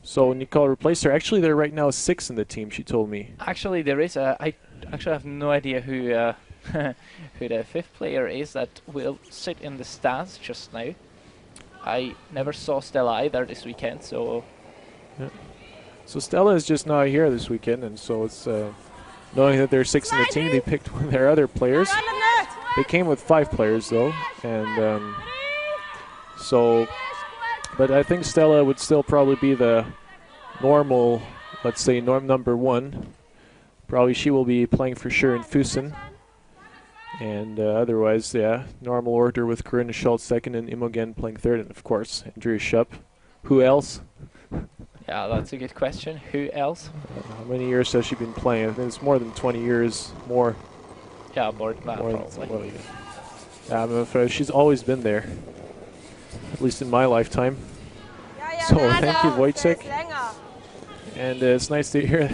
So Nicole replaced her. Actually, there are right now 6 in the team, she told me. Actually, there is I actually have no idea who who the 5th player is that will sit in the stands just now. I never saw Stella either this weekend, so... Yeah. So Stella is just not here this weekend, and so it's knowing that there are 6 in the team, they picked one of their other players. They came with 5 players though, and so, but I think Stella would still probably be the normal, let's say norm number 1. Probably she will be playing for sure in Füssen. And otherwise, yeah, normal order with Corinna Schultz second and Imogen playing third, and of course Andreas Schöpp. Who else? Yeah, that's a good question. Who else? How many years has she been playing? I think it's more than 20 years. More. Yeah, more than that, More probably. yeah, I'm afraid she's always been there, at least in my lifetime. So thank you, Wojciech. And it's nice to hear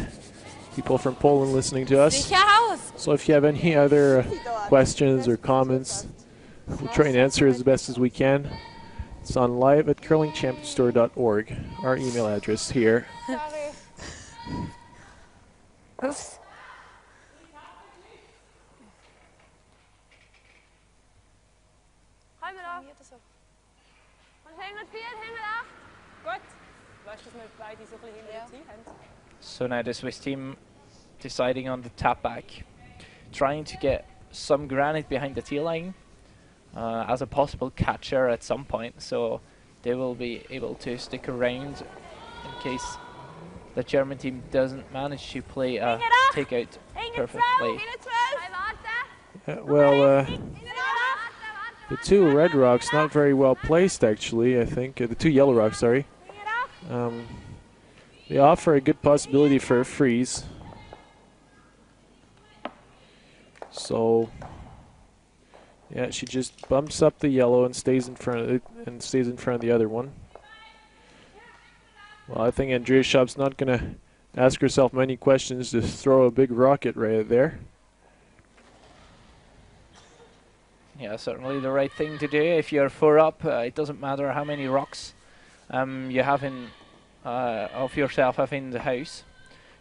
people from Poland listening to us. So if you have any other questions or comments, we'll try and answer as best as we can. It's on live at curlingchampionstore.org, our email address here. Oops. So now the Swiss team deciding on the tap back, trying to get some granite behind the tee line as a possible catcher at some point, so they will be able to stick around in case the German team doesn't manage to play a takeout perfectly. Well, the 2 red rocks not very well placed actually, I think. The 2 yellow rocks, sorry. They offer a good possibility for a freeze. Yeah, she just bumps up the yellow and stays in front of it, and stays in front of the other one. Well, I think Andrea Schöpp's not gonna ask herself many questions to throw a big rocket right there. Yeah, certainly the right thing to do. If you're 4 up, it doesn't matter how many rocks you have in of yourself have in the house.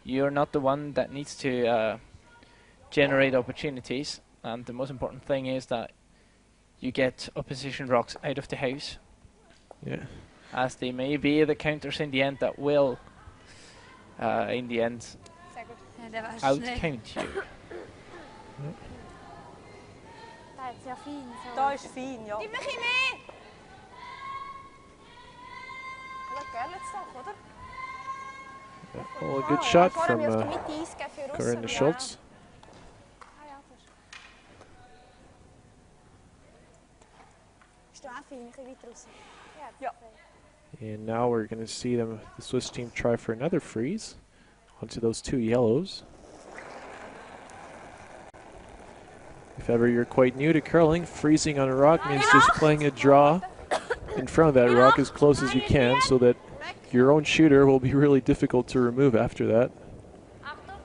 You're not the one that needs to generate opportunities, and the most important thing is that you get opposition rocks out of the house. Yeah. As they may be the counters in the end that will, in the end, Sehr gut. Ja, der war schnell. outcount you. Da ist ja fein. So. Da ist fein, ja. Gib mich mehr! Schau, Gerlitz doch, oder? Well, a good shot Vorher from müsst ihr Mitte eingeben für Corinna aussen. Schultz. Ah ja, das ist. Ist da auch fein, ein bisschen weiter raus. Ja. And now we're going to see the Swiss team try for another freeze onto those 2 yellows. If ever you're quite new to curling, freezing on a rock means just playing a draw in front of that rock as close as you can so that your own shooter will be really difficult to remove after that. Achtung.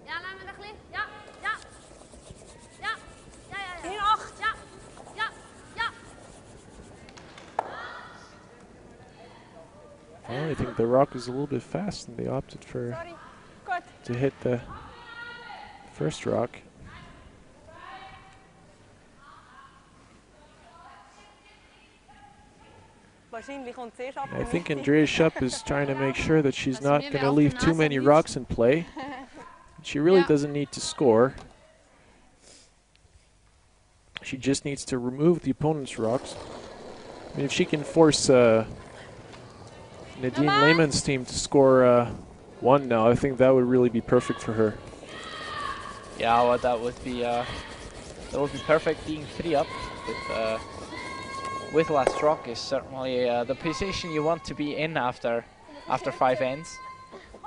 Ja, laat me een beetje. Ja, ja. Ja, ja, ja, ja. In 8. Ja, ja, ja. Well, I think the rock is a little bit fast and they opted for Sorry. Gut. to hit the first rock. Wahrscheinlich kommt zuerst ab. I think Andrea Schöpp is trying to make sure that she's not going to leave too many rocks in play. She really doesn't need to score. She just needs to remove the opponent's rocks. I mean, if she can force Nadine Lehmann's team to score 1 now, I think that would really be perfect for her. Yeah, well, that would be perfect. Being 3 up with last rock is certainly the position you want to be in after 5 ends,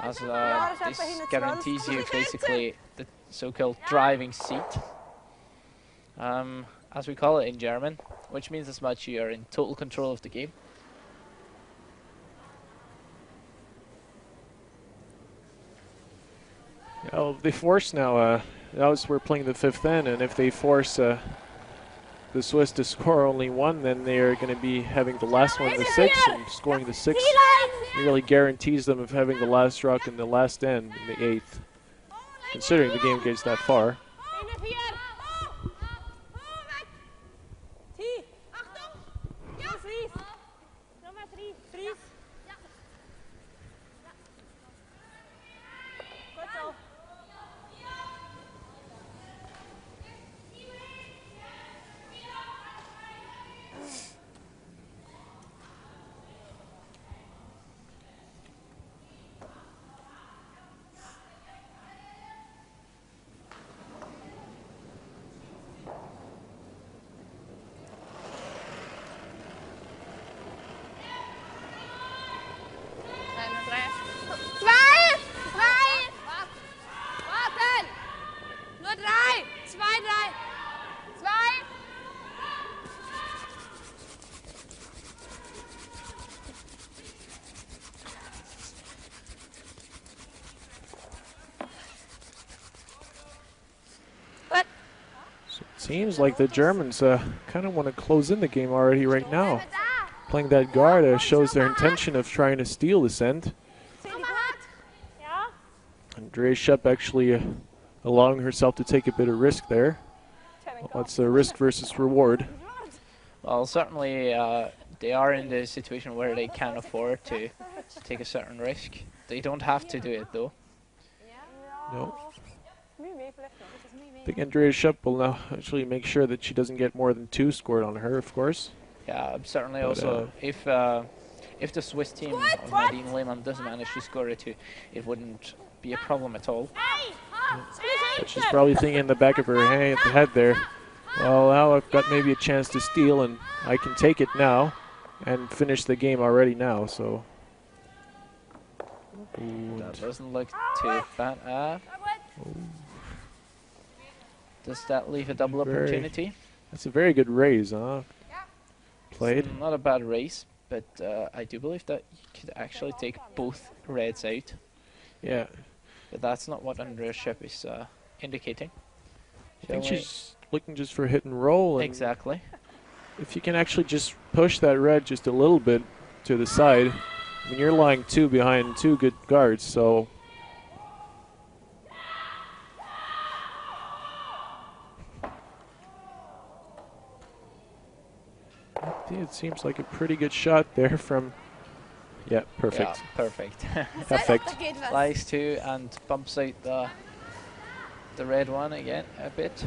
as this guarantees you basically the so-called driving seat, as we call it in German, which means as much you're in total control of the game. Well, they force now. We're playing the 5th end, and if they force the Swiss to score only 1, then they are going to be having the last one in the 6th, and scoring the 6th really guarantees them of having the last rock in the last end in the 8th, considering the game gets that far. Seems like the Germans kind of want to close in the game already right now. Playing that guard shows their intention of trying to steal this end. Andrea Schöpp actually allowing herself to take a bit of risk there. Well, it's a risk versus reward. Well, certainly they are in the situation where they can afford to take a certain risk. They don't have to do it though. No. I think Andrea Schöpp will now actually make sure that she doesn't get more than 2 scored on her, of course. Yeah, certainly. But also, if the Swiss team of Nadine Lehmann doesn't manage to score it 2, it wouldn't be a problem at all. But she's probably thinking in the back of her head there, well, now I've got maybe a chance to steal, and I can take it now and finish the game already now, so. That doesn't look too bad. Does that leave a double opportunity? That's a very good raise, huh? Played. Not a bad race, but I do believe that you could actually take both reds out. Yeah. But that's not what Andreas Schöpp is indicating. I think Shall we- she's looking just for hit and roll. And Exactly. if you can actually just push that red just a little bit to the side, I mean, you're lying 2 behind 2 good guards, so. It seems like a pretty good shot there from. Yeah, perfect. Yeah, perfect. Perfect. Da geht was. Lies 2 and bumps out the red one again a bit.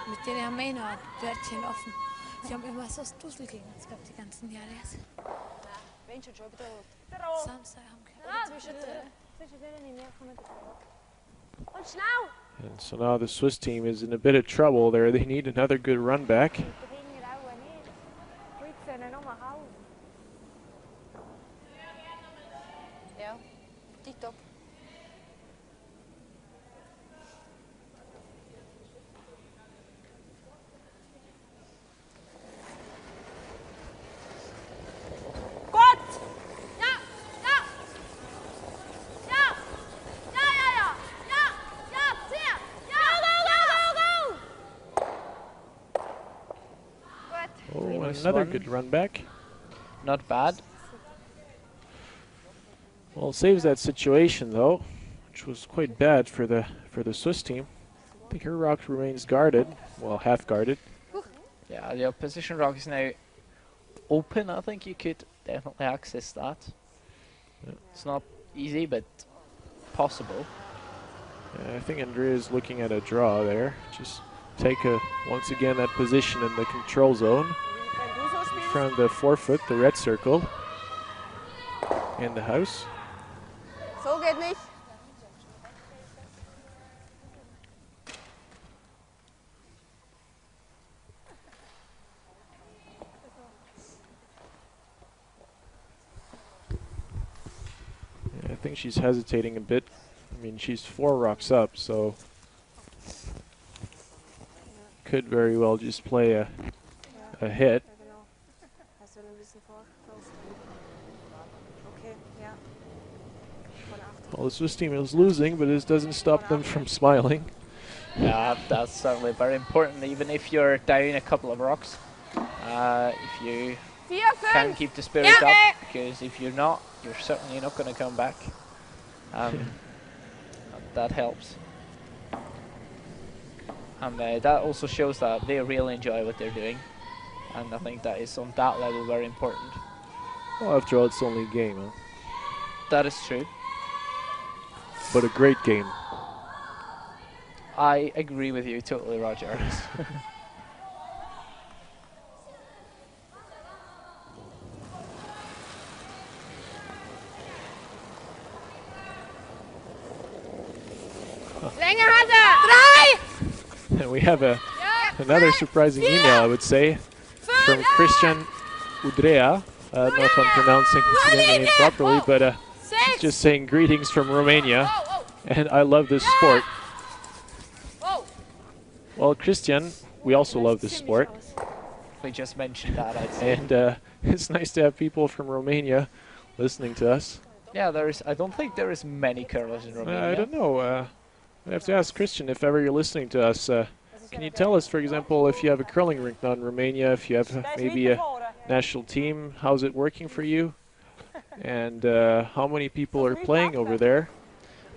Mit denen haben wir eh noch ein Wörtchen offen. Die haben immer so das Dussel gegen uns gehabt, die ganzen Jahre jetzt. Mensch, schon wieder rot. Samstag haben wir Ja, zwischendrin. Und schnell! And so now the Swiss team is in a bit of trouble there. They need another good run back. Der Finger auch nicht. Heute sollen noch mal hauen. Ja, TikTok. Gut! Ja! Ja! Ja! Ja, ja, ja! Ja! Ja! Zieh! Ja! Go, go, go, go! Oh, Minus another 1. good run back. Not bad. Well, it saves that situation though, which was quite bad for the Swiss team. I think her rock remains guarded, well, half guarded. Yeah, the opposition rock is now open. I think you could definitely access that. Yeah. It's not easy, but possible. I think Andrea is looking at a draw there. Just take once again that position in the control zone Wenn du so in spielst, front of the forefoot, the red circle, in the house. so geht nicht. Yeah, I think she's hesitating a bit. I mean, she's 4 rocks up, so could very well just play a hit. Ja, genau. Hast du ein bisschen vorgeklopft? Okay, ja. Von 8. Well, the Swiss team is losing, but this doesn't stop them from smiling. Yeah, that's certainly very important, even if you're down a couple of rocks. If you 4, can 5. keep the spirit up, because if you're not, you're certainly not going to come back. That helps. And that also shows that they really enjoy what they're doing. And I think that is on that level very important. Well, after all, it's only a game, huh? That is true. But a great game. I agree with you totally, Roger. Länge hat er! 3! And we have another surprising email, I would say, from Christian Udrea. I don't know if I'm pronouncing his name properly, but he's just saying greetings from Romania, and I love this sport. Well, Christian, we also love this sport, We just mentioned that, I'd say. and it's nice to have people from Romania listening to us. Yeah, I don't think there is many curlers in Romania. I don't know. I have to ask Christian if ever you're listening to us. Can you tell us, for example, if you have a curling rink now in Romania, if you have maybe a national team, how's it working for you? And how many people are playing over there?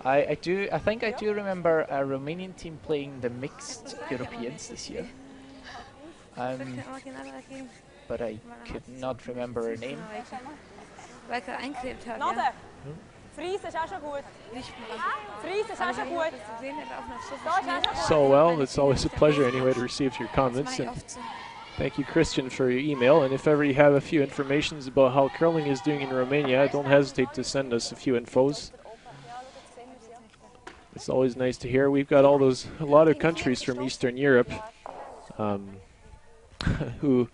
I think I do remember a Romanian team playing the mixed Europeans this year. But I could not remember her name. Weil ich eingeklebt habe. Nade. Fries ist auch schon gut. Fries ist auch schon gut. So well, it's always a pleasure anyway to receive your comments. And thank you, Christian, for your email. And if ever you have a few informations about how curling is doing in Romania, don't hesitate to send us a few infos. It's always nice to hear. We've got a lot of countries from Eastern Europe who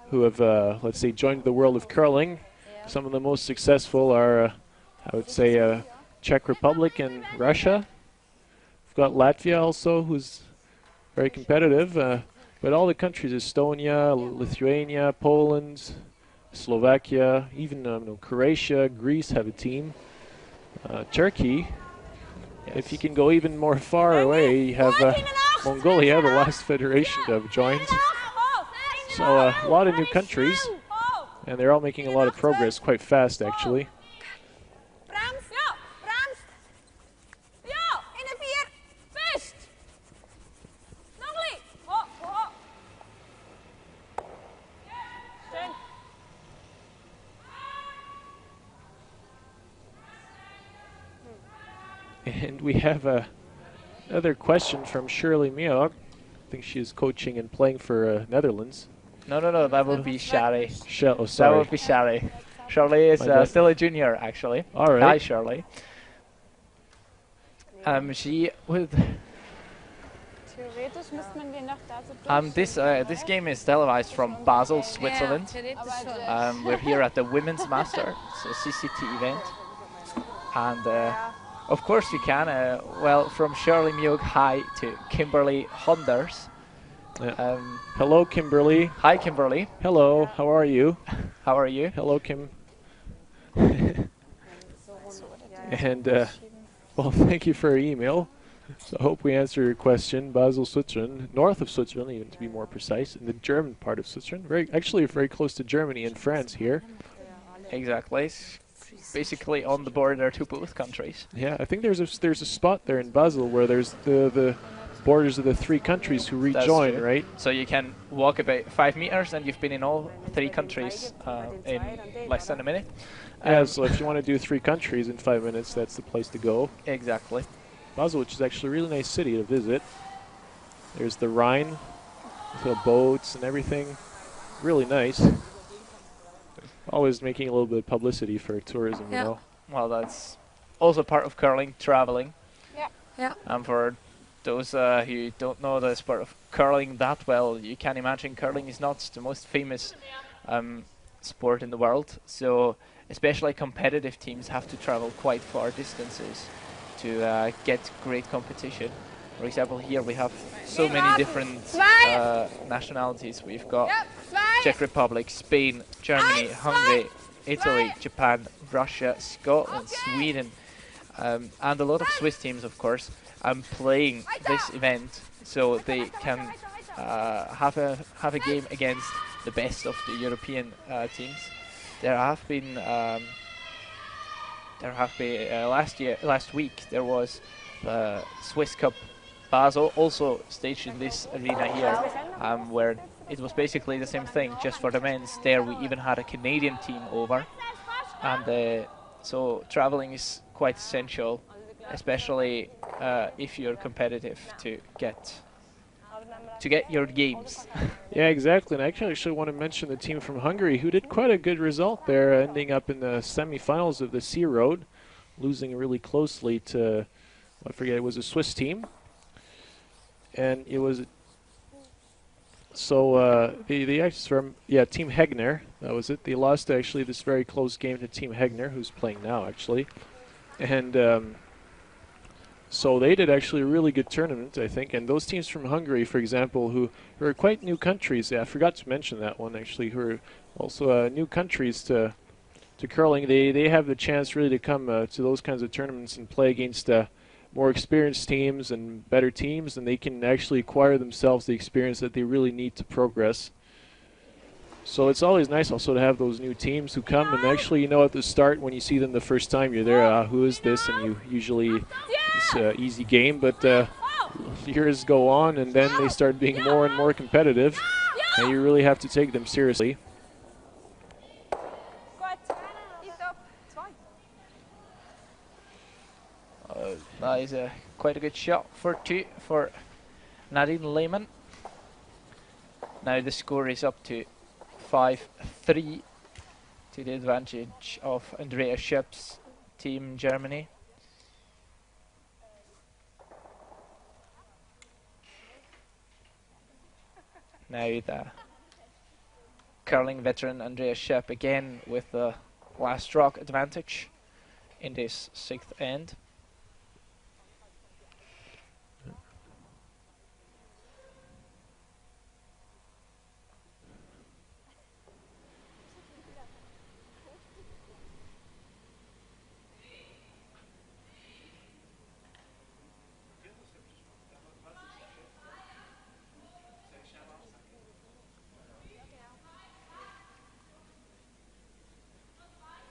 who have, let's say, joined the world of curling. Some of the most successful are, I would say, Czech Republic and Russia. We've got Latvia also, who's very competitive. But all the countries, Estonia, Lithuania, Poland, Slovakia, even Croatia, Greece have a team. Turkey, if you can go even more far away, you have Mongolia, the last federation to have joined. So a lot of new countries, and they're all making a lot of progress quite fast, actually. And we have another question from Shirley Mioch. I think she is coaching and playing for Netherlands. No, that would be Shari. Oh, sorry. That would be Shari. Shirley is still a junior, actually. All right. Hi, Shirley. She would. This game is televised from Basel, Switzerland. We're here at the Women's Master, so CCT event, and of course you can. Well, from Shirley Mioch, hi to Kimberly Honders. Yeah. Hello, Kimberly. Hi, Kimberly. Hello. How are you? How are you? Hello, Kim. And well, thank you for your email. So I hope we answer your question. Basel, Switzerland, north of Switzerland, even to be more precise, in the German part of Switzerland. Actually very close to Germany and France here. Exactly. Basically on the border to both countries. Yeah, I think there's a spot there in Basel where there's the borders of the three countries who rejoin, right? So you can walk about 5 meters and you've been in all 3 countries in less than a minute. Yeah, so if you want to do 3 countries in 5 minutes, that's the place to go. Exactly. Basel, which is actually a really nice city to visit. There's the Rhine, with the boats and everything. Really nice. Always making a little bit of publicity for tourism, you know. Well, that's also part of curling, traveling. Yeah. And for those who don't know the sport of curling that well, you can imagine curling is not the most famous sport in the world. So especially competitive teams have to travel quite far distances to get great competition. For example, here we have so many different nationalities. We've got Czech Republic, Spain, Germany, Hungary, Italy, Japan, Russia, Scotland, Sweden, and a lot of Swiss teams, of course, playing this event so they can have a game against the best of the European teams. Last week there was the Swiss Cup Basel, also staged in this arena here, where it was basically the same thing, just for the men's. There we even had a Canadian team over, and so traveling is quite essential, especially if you're competitive to get your games. Yeah, exactly. And I actually want to mention the team from Hungary who did quite a good result there, ending up in the semifinals of the Sea Road, losing really closely to, I forget, it was a Swiss team. And it was, so the actually from, Team Hegner, that was it. They lost actually this very close game to Team Hegner, who's playing now actually. And so they did actually a really good tournament, I think. And those teams from Hungary, for example, who are quite new countries, I forgot to mention that one actually, who are also new countries to curling, they have the chance really to come to those kinds of tournaments and play against more experienced teams and better teams, and they can actually acquire themselves the experience that they really need to progress. So it's always nice also to have those new teams who come and actually, you know, at the start when you see them the first time, you're there, who is this? And you usually, it's an easy game, but years go on and then they start being more and more competitive, and you really have to take them seriously. That is quite a good shot for 2 for Nadine Lehmann. Now the score is up to 5-3 to the advantage of Andrea Schöpp's team Germany. Now curling veteran Andreas Schöpp again with the last rock advantage in this 6th end.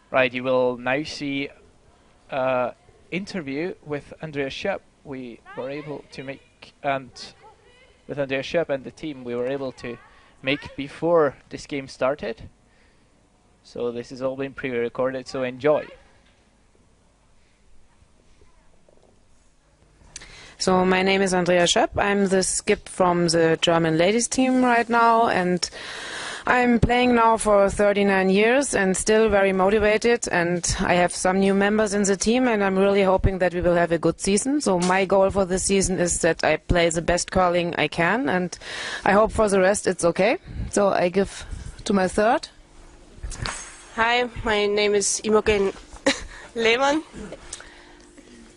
Right, you will now see interview with Andreas Schöpp. We were able to make, and with Andreas Schöpp and the team, we were able to make before this game started. So this has all been pre-recorded, so enjoy. So my name is Andrea Schöpp. I'm the skip from the German ladies team right now, and I'm playing now for 39 years and still very motivated, and I have some new members in the team, and I'm really hoping that we will have a good season. So my goal for the season is that I play the best curling I can, and I hope for the rest it's okay. So I give to my third. Hi, my name is Imogen Lehmann.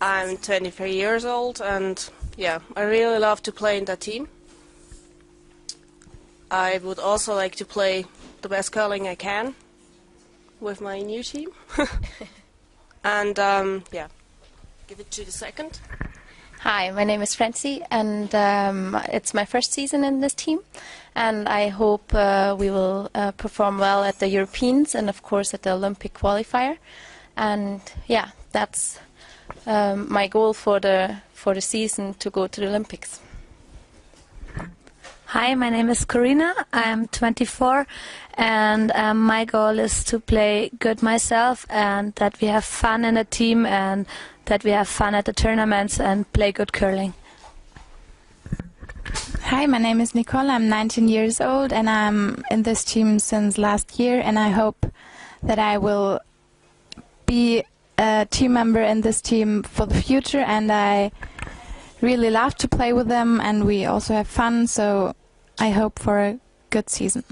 I'm 23 years old, and yeah, I really love to play in that team. I would also like to play the best curling I can with my new team. And yeah, give it to the second. Hi, my name is Francie, and it's my first season in this team, and I hope we will perform well at the Europeans and of course at the Olympic qualifier. And yeah, that's my goal for the season, to go to the Olympics. Hi, my name is Corina. I'm 24, and my goal is to play good myself, and that we have fun in the team, and that we have fun at the tournaments and play good curling. Hi, my name is Nicole. I'm 19 years old, and I'm in this team since last year, and I hope that I will be a team member in this team for the future, and I really love to play with them, and we also have fun, so I hope for a good season.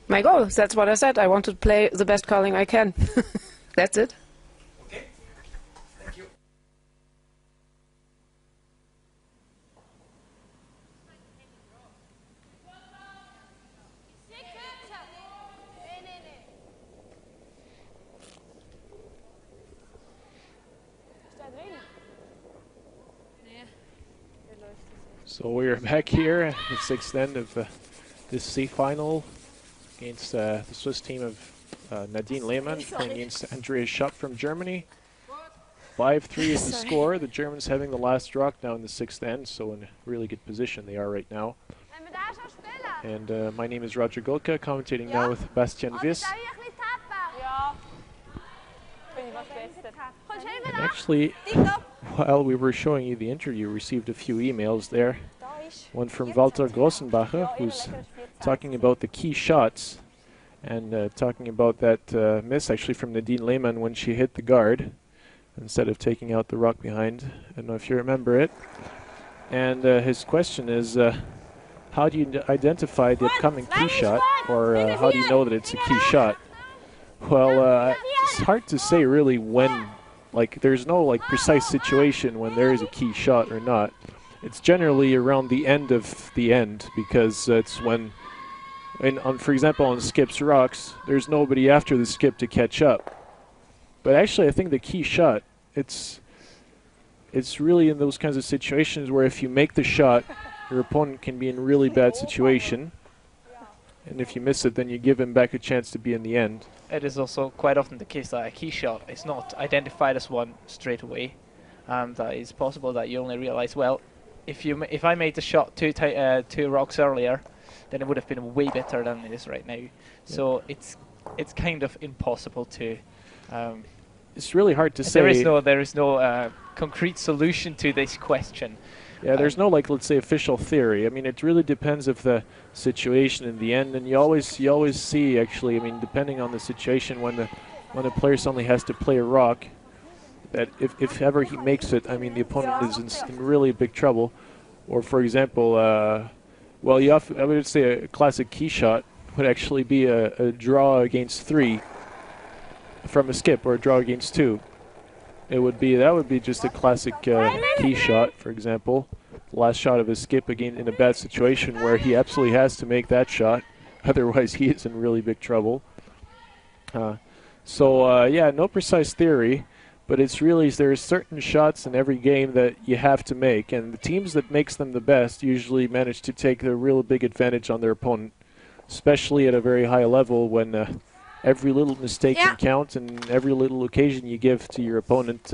My goal, that's what I said. I want to play the best curling I can. That's it. Okay, thank you. So we are back here at the 6th end of this C final against the Swiss team of Nadine Lehmann playing against Andreas Schöpp from Germany. 5-3 is the score. The Germans having the last rock now in the 6th end, so in a really good position they are right now. And my name is Roger Gulka, commentating now with Bastian Wiss. And actually, while we were showing you the interview, received a few emails there. One from Walter Grossenbacher, who's talking about the key shots and talking about that miss actually from Nadine Lehmann when she hit the guard instead of taking out the rock behind. I don't know if you remember it. And his question is, how do you identify the upcoming key shot, or how do you know that it's a key shot? Well, it's hard to say really when, like there's no like precise situation when there is a key shot or not. It's generally around the end of the end, because it's when, for example on skips rocks, there's nobody after the skip to catch up. But actually I think the key shot, it's really in those kinds of situations where if you make the shot, your opponent can be in a really bad situation. And if you miss it, then you give him back a chance to be in the end. It is also quite often the case that a key shot is not identified as one straight away. That it's possible that you only realize, well, if I made the shot two rocks earlier, then it would have been way better than it is right now. Yeah. So it's kind of impossible to. It's really hard to say. There is no concrete solution to this question. Yeah, there's no like, let's say, official theory. I mean, it really depends of the situation in the end, and you always see actually. I mean, depending on the situation, when the player suddenly has to play a rock, that if ever he makes it, I mean, the opponent is in really big trouble. Or for example, well, I would say a classic key shot would actually be a draw against 3 from a skip, or a draw against 2. That would be just a classic key shot, for example. The last shot of a skip again in a bad situation where he absolutely has to make that shot, otherwise he is in really big trouble. Yeah, no precise theory, but it's really there's certain shots in every game that you have to make, and the teams that makes them the best usually manage to take the real big advantage on their opponent, especially at a very high level when every little mistake can count, and every little occasion you give to your opponent,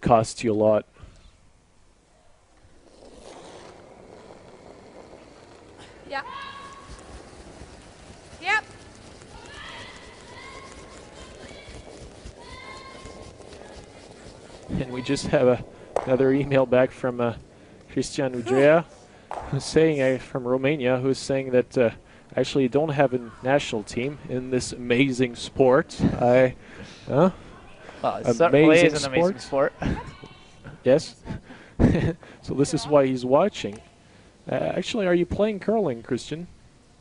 costs you a lot. Yeah. Yep. And we just have another email back from Cristian Udrea, who's saying, from Romania, who's saying that actually you don't have a national team in this amazing sport. Well, it certainly is an amazing sport. Yes. So this is why he's watching. Actually, are you playing curling, Christian?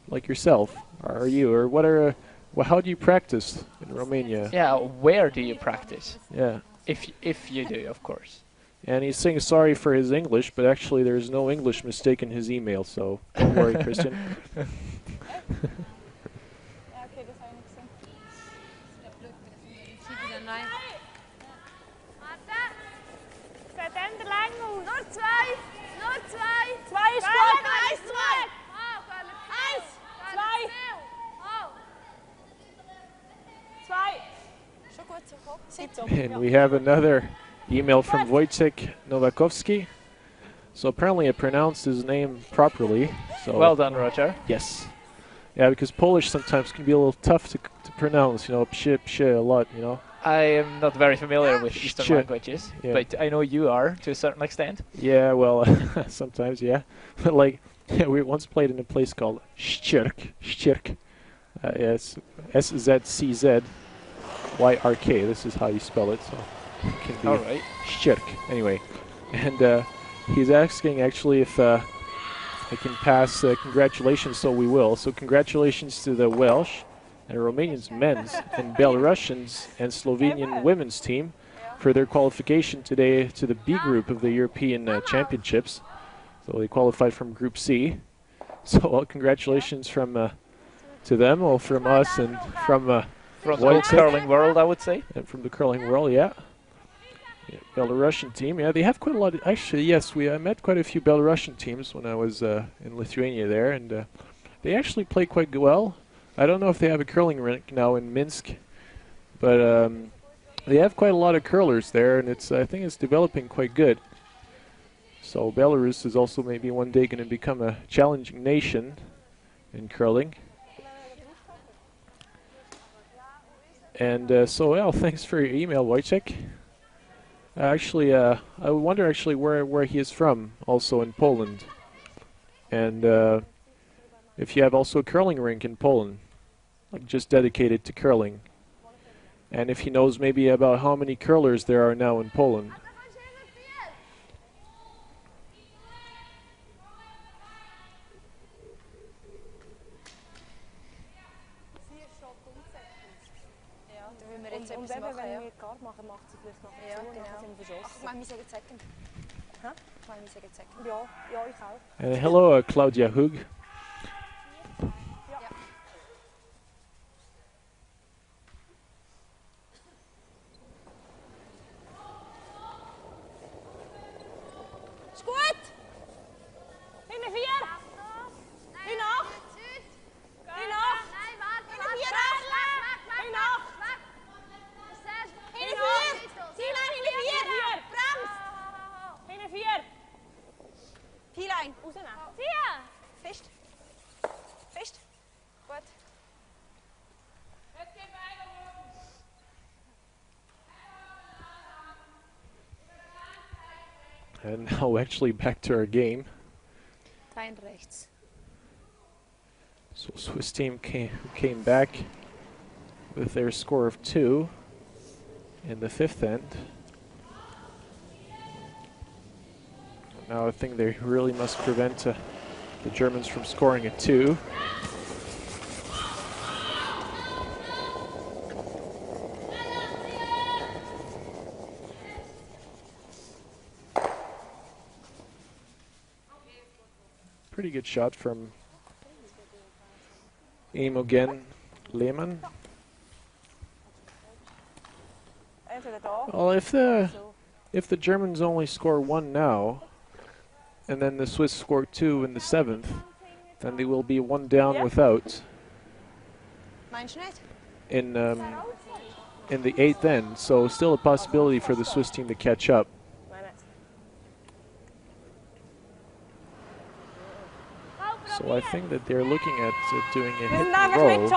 Like yourself? Are you? Or what are... how do you practice in Romania? Yeah, where do you practice? Yeah. If you do, of course. And he's saying sorry for his English, but actually there's no English mistake in his email, so don't worry, Christian. And we have another email from Wojciech Nowakovski. So apparently I pronounced his name properly. So well done, Roger. Yes. Yeah, because Polish sometimes can be a little tough to pronounce, psh a lot, I am not very familiar with Eastern languages, but I know you are to a certain extent. Yeah, well, sometimes, yeah. But like, we once played in a place called Szczyrk. Yes, SZCZYRK. This is how you spell it, so it can be all right. Szczyrk. Anyway, and he's asking actually if I can pass congratulations, so we will. So congratulations to the Welsh and Romanians men's and Belarusians and Slovenian women's team for their qualification today to the B group of the European Championships. So they qualified from Group C. So congratulations from to them, well, from us and from the curling world, I would say. And from the curling world, yeah. Belarusian team, yeah, they have quite a lot. Actually, yes, I met quite a few Belarusian teams when I was in Lithuania there, and they actually play quite well. I don't know if they have a curling rink now in Minsk, but they have quite a lot of curlers there, and I think it's developing quite good. So Belarus is also maybe one day going to become a challenging nation in curling. And thanks for your email, Wojciech. Actually, I wonder actually where he is from, also in Poland. And if you have also a curling rink in Poland, like just dedicated to curling. And if he knows maybe about how many curlers there are now in Poland. Und wenn wir GER machen, macht sie vielleicht nachher zu und dann sind wir verschossen. Ich meine, wir sagen second. Hä? Ich meine, wir sagen second. Ja, ich auch. And hello, Claudia Hug. Ja. Ist gut! Hinten 4! Hinten 8! Hinten 8! Hinten 4! Hinten 8! Hinten 4! Ziellein, hinten 4! Bremst! Hinten 4! Ziellein, rausnehmen. 4! Fest. Fest. Gut. And now actually back to our game. Dein rechts. So Swiss team came back with their score of 2 in the 5th end. Now I think they really must prevent the Germans from scoring a 2. Pretty good shot from Imogen Lehmann. Well, if the Germans only score 1 now, and then the Swiss score 2 in the 7th, then they will be 1 down without in the 8th end. So still a possibility for the Swiss team to catch up. So I think that they're looking at doing a hit and roll.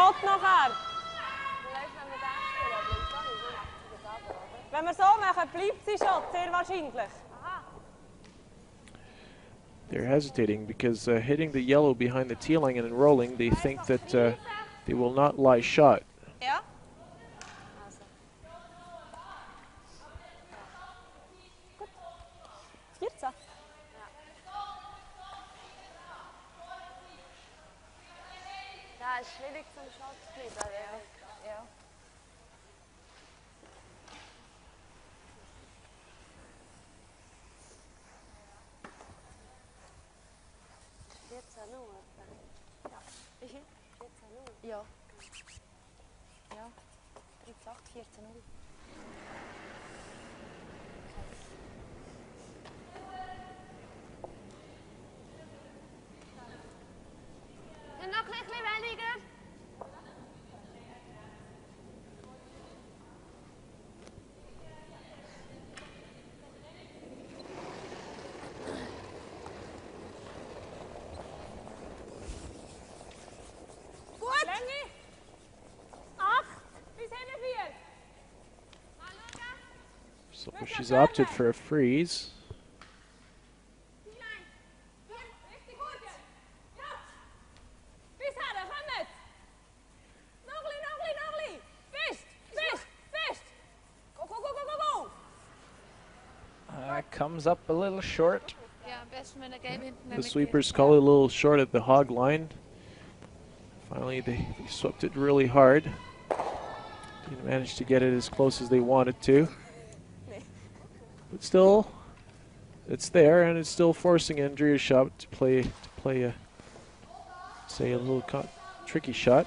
Wenn wir so machen, bleibt sie Shot, sehr wahrscheinlich. They're hesitating because hitting the yellow behind the tee line and then rolling, they think that they will not lie shot. Ja. Gut. 14. Ja, ist schwierig zum Shot zu bleiben. Ja. Ja. Ja. 13,8, 14,0. En nog een beetje weniger. Gut. Länge. 8 bis hinten 4. So she's opted for a freeze. Richtig gut. Ja. Bis her, komm jetzt. Noch ein bisschen. Fest. Go, go, go, go, go, go. Comes up a little short. The sweepers call it a little short at the hog line. Finally, they swept it really hard. Didn't manage to get it as close as they wanted to. But still, it's there, and it's still forcing Andrea Schöpp to play a, say, a little tricky shot.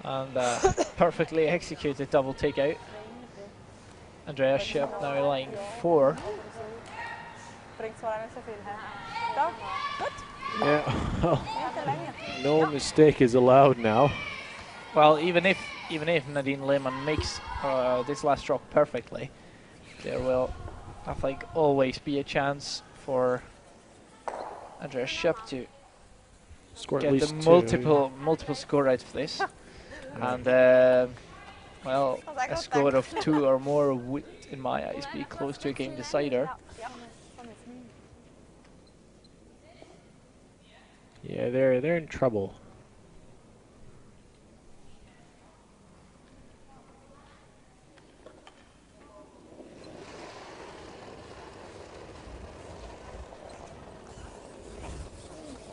And perfectly executed double takeout. Andrea Schöpp now laying 4. Yeah, no mistake is allowed now. Well, even if Nadine Lehmann makes this last stroke perfectly, there will, I think, always be a chance for Andrea Schöpp to score get at least the multiple score out of this. And well, a score of 2 or more would, in my eyes, be close to a game decider. Yeah, they're in trouble.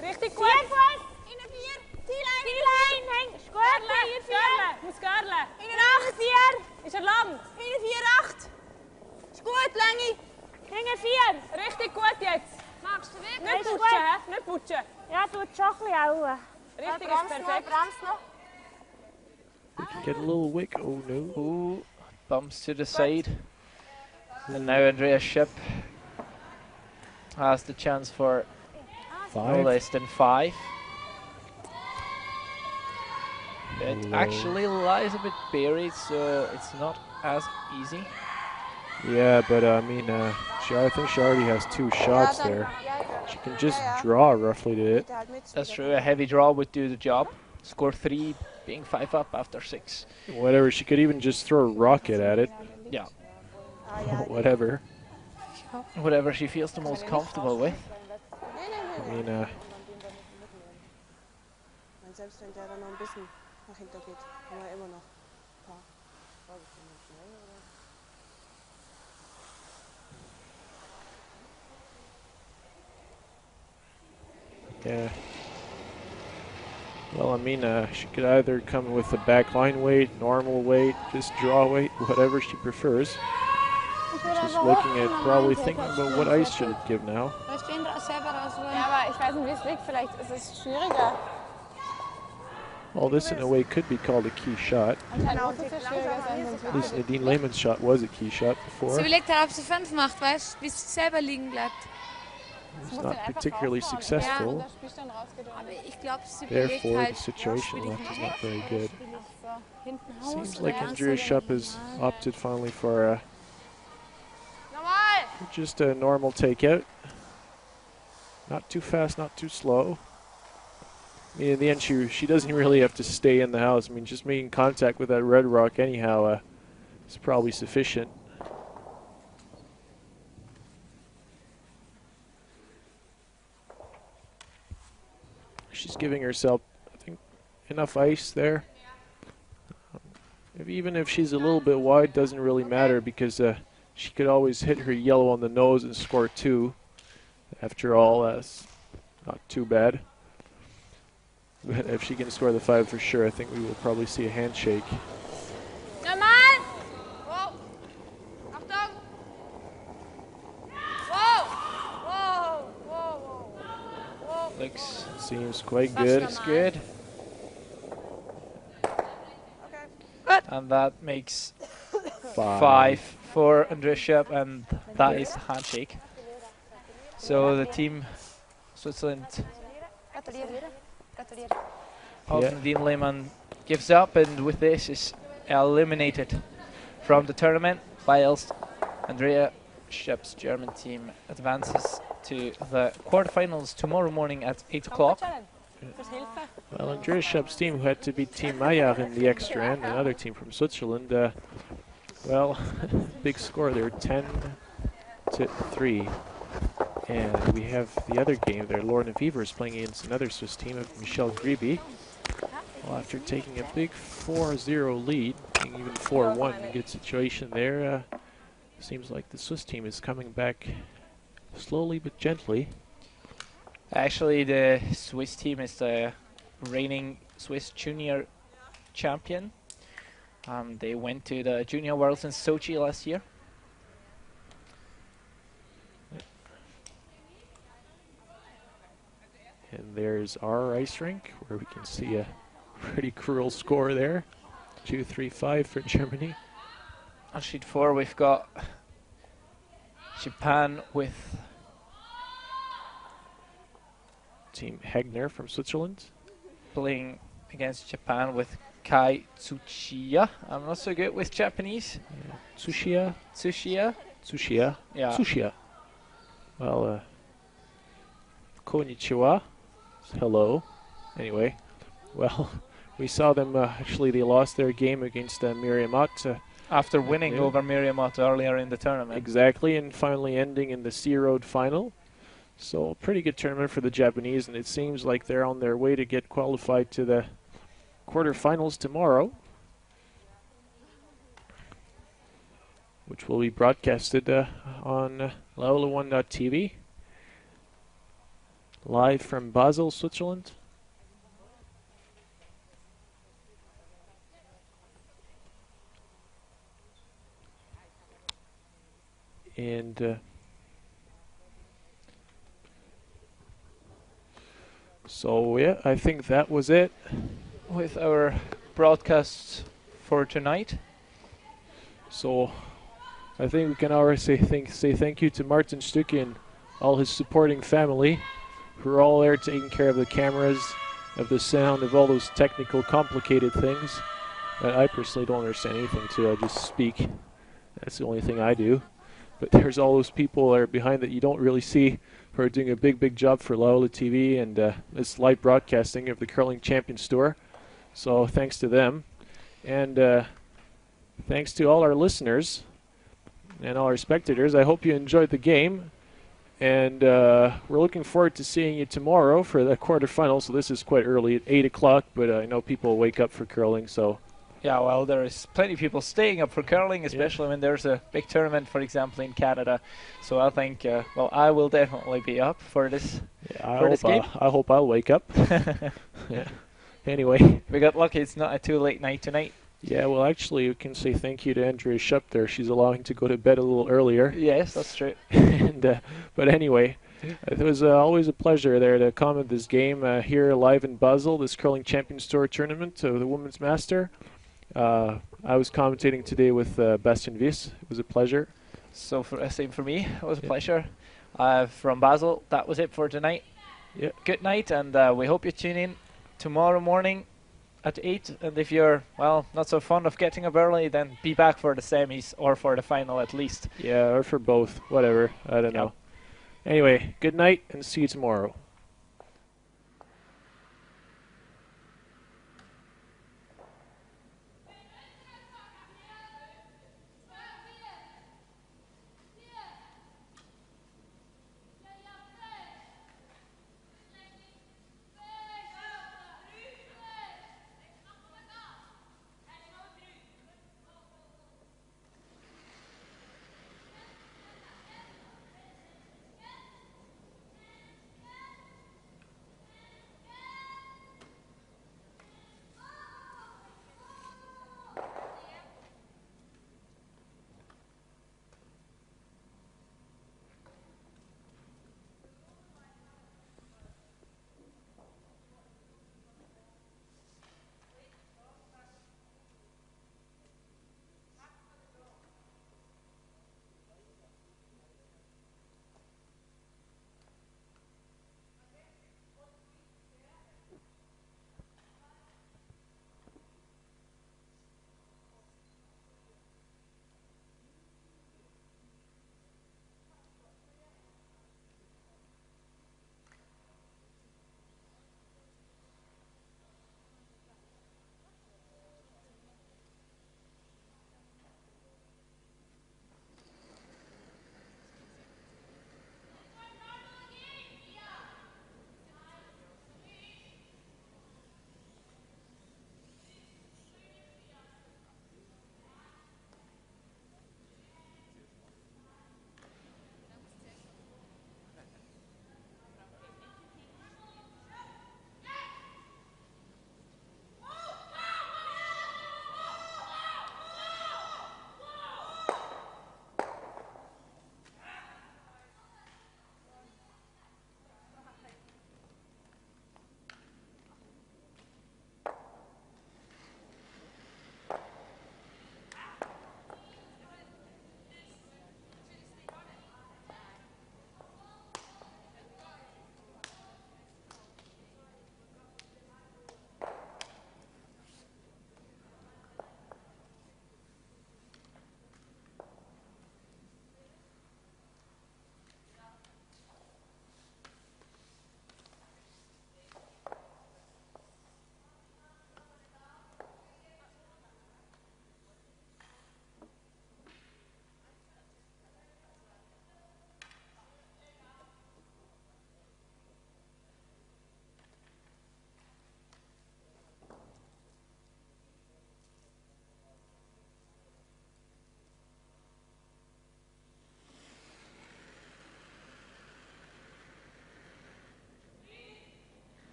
Richtig gut. In een 4. T-line. Henk. Scorle. 4. Moet scorle. In een 8. 4. Is er lang. In een 4, 8. Is goed, Lengi. In een 4. Richtig gut jetzt. Magst du wirklich? Nicht putschen, hè? Nicht putschen. Ja, tut schon ein bisschen auch. Richtig, ist perfekt. We can get a little wick. Oh no. Ooh, bumps to the side. And now Andrea Schöpp has the chance for no 5. less than 5. It actually lies a bit buried, so it's not as easy. Yeah, but I mean, I think she already has 2 shots there. She can just draw roughly to it. That's true, a heavy draw would do the job. Score 3, being 5 up after 6. Whatever, she could even just throw a rocket at it. Yeah. Whatever. Whatever she feels the most comfortable with. I mean, Selbst wenn der dann noch ein bisschen nach hinten geht, haben wir immer noch ein paar. yeah. Well, I mean, she could either come with a backline weight, normal weight, just draw weight, whatever she prefers. Just looking at probably thinking about what ice should it give now. Ja, aber ich weiß nicht, wie es liegt. Vielleicht ist es schwieriger. Well, this in a way could be called a key shot. Anscheinend muss es ja schwieriger sein. At least Nadine Lehmann's shot was a key shot before. Sie überlegt halt, ob sie 5 macht, weißt du, wie sie selber liegen bleibt. It's not particularly successful. Aber ich glaube, sie überlegt Therefore, halt, the situation left is not very good. hinten Seems like Andrea Schöpp has opted finally for just a normal takeout. Not too fast, not too slow. I mean, in the end, she doesn't really have to stay in the house. I mean, just making contact with that red rock anyhow is probably sufficient. She's giving herself, I think, enough ice there. Even if she's a little bit wide, doesn't really matter because she could always hit her yellow on the nose and score 2. After all, that's not too bad. But if she can score the 5 for sure, I think we will probably see a handshake. Normal! Wow! Achtung! Wow! Wow! Wow! Wow! Looks Seems quite good. Looks good. And that makes 5 for Andrea Schöpp, and that is the handshake. So the team Switzerland of Nadine Lehmann gives up, and with this is eliminated from the tournament, whilst Andrea Schöpp's German team advances to the quarterfinals tomorrow morning at 8 o'clock. Well, Andrea Schöpp's team, who had to beat Team Maillard in the extra end, another team from Switzerland, well, big score there, 10-3. And we have the other game there, Lorna Weaver is playing against another Swiss team of Michelle Griebe. Well, after taking a big 4-0 lead, being even 4-1, good situation there. Seems like the Swiss team is coming back slowly but gently. Actually, the Swiss team is the reigning Swiss junior champion. They went to the Junior Worlds in Sochi last year. And there's our ice rink, where we can see a pretty cruel score there. 2-3-5 for Germany. On sheet 4, we've got Japan with Team Hegner from Switzerland playing against Japan with Kai Tsuchiya. I'm not so good with Japanese. Yeah. Tsuchiya? Tsuchiya? Tsuchiya? Yeah. Tsuchiya. Well, konnichiwa. Hello. Anyway, well, we saw them, actually they lost their game against Miriam Ott. After winning over Miriam Ott earlier in the tournament. Exactly, and finally ending in the Sea Road final. So, pretty good tournament for the Japanese, and it seems like they're on their way to get qualified to the quarterfinals tomorrow, which will be broadcasted on Laola1.tv, live from Basel, Switzerland. And so, yeah, I think that was it with our broadcasts for tonight. So I think we can already say thank you to Martin Stucke and all his supporting family, who are all there taking care of the cameras, of the sound, of all those technical, complicated things that I personally don't understand anything to. I just speak. That's the only thing I do. But there's all those people that are behind that you don't really see, who are doing a big job for Laola TV and this live broadcasting of the Curling Champions Tour. So thanks to them. And thanks to all our listeners and all our spectators. I hope you enjoyed the game. And we're looking forward to seeing you tomorrow for the quarterfinal. So this is quite early at 8 o'clock, but I know people wake up for curling. So yeah, well, there is plenty of people staying up for curling, especially when there's a big tournament, for example, in Canada. So I think, well, I will definitely be up for this, this game. I hope I'll wake up. Yeah. Anyway. We got lucky it's not a too late night tonight. Yeah, well, actually, we can say thank you to Andrea Schöpp there. She's allowing to go to bed a little earlier. Yes, that's true. And but anyway, it was always a pleasure there to comment this game here live in Basel, this Curling Champions Tour tournament of the Women's Master. I was commentating today with Bastian Wies. It was a pleasure. So same for me. It was a pleasure. From Basel, that was it for tonight. Yeah. Good night, and we hope you tune in tomorrow morning at 8. And if you're, well, not so fond of getting up early, then be back for the semis or for the final at least. Yeah, or for both. Whatever. I don't know. Anyway, good night and see you tomorrow.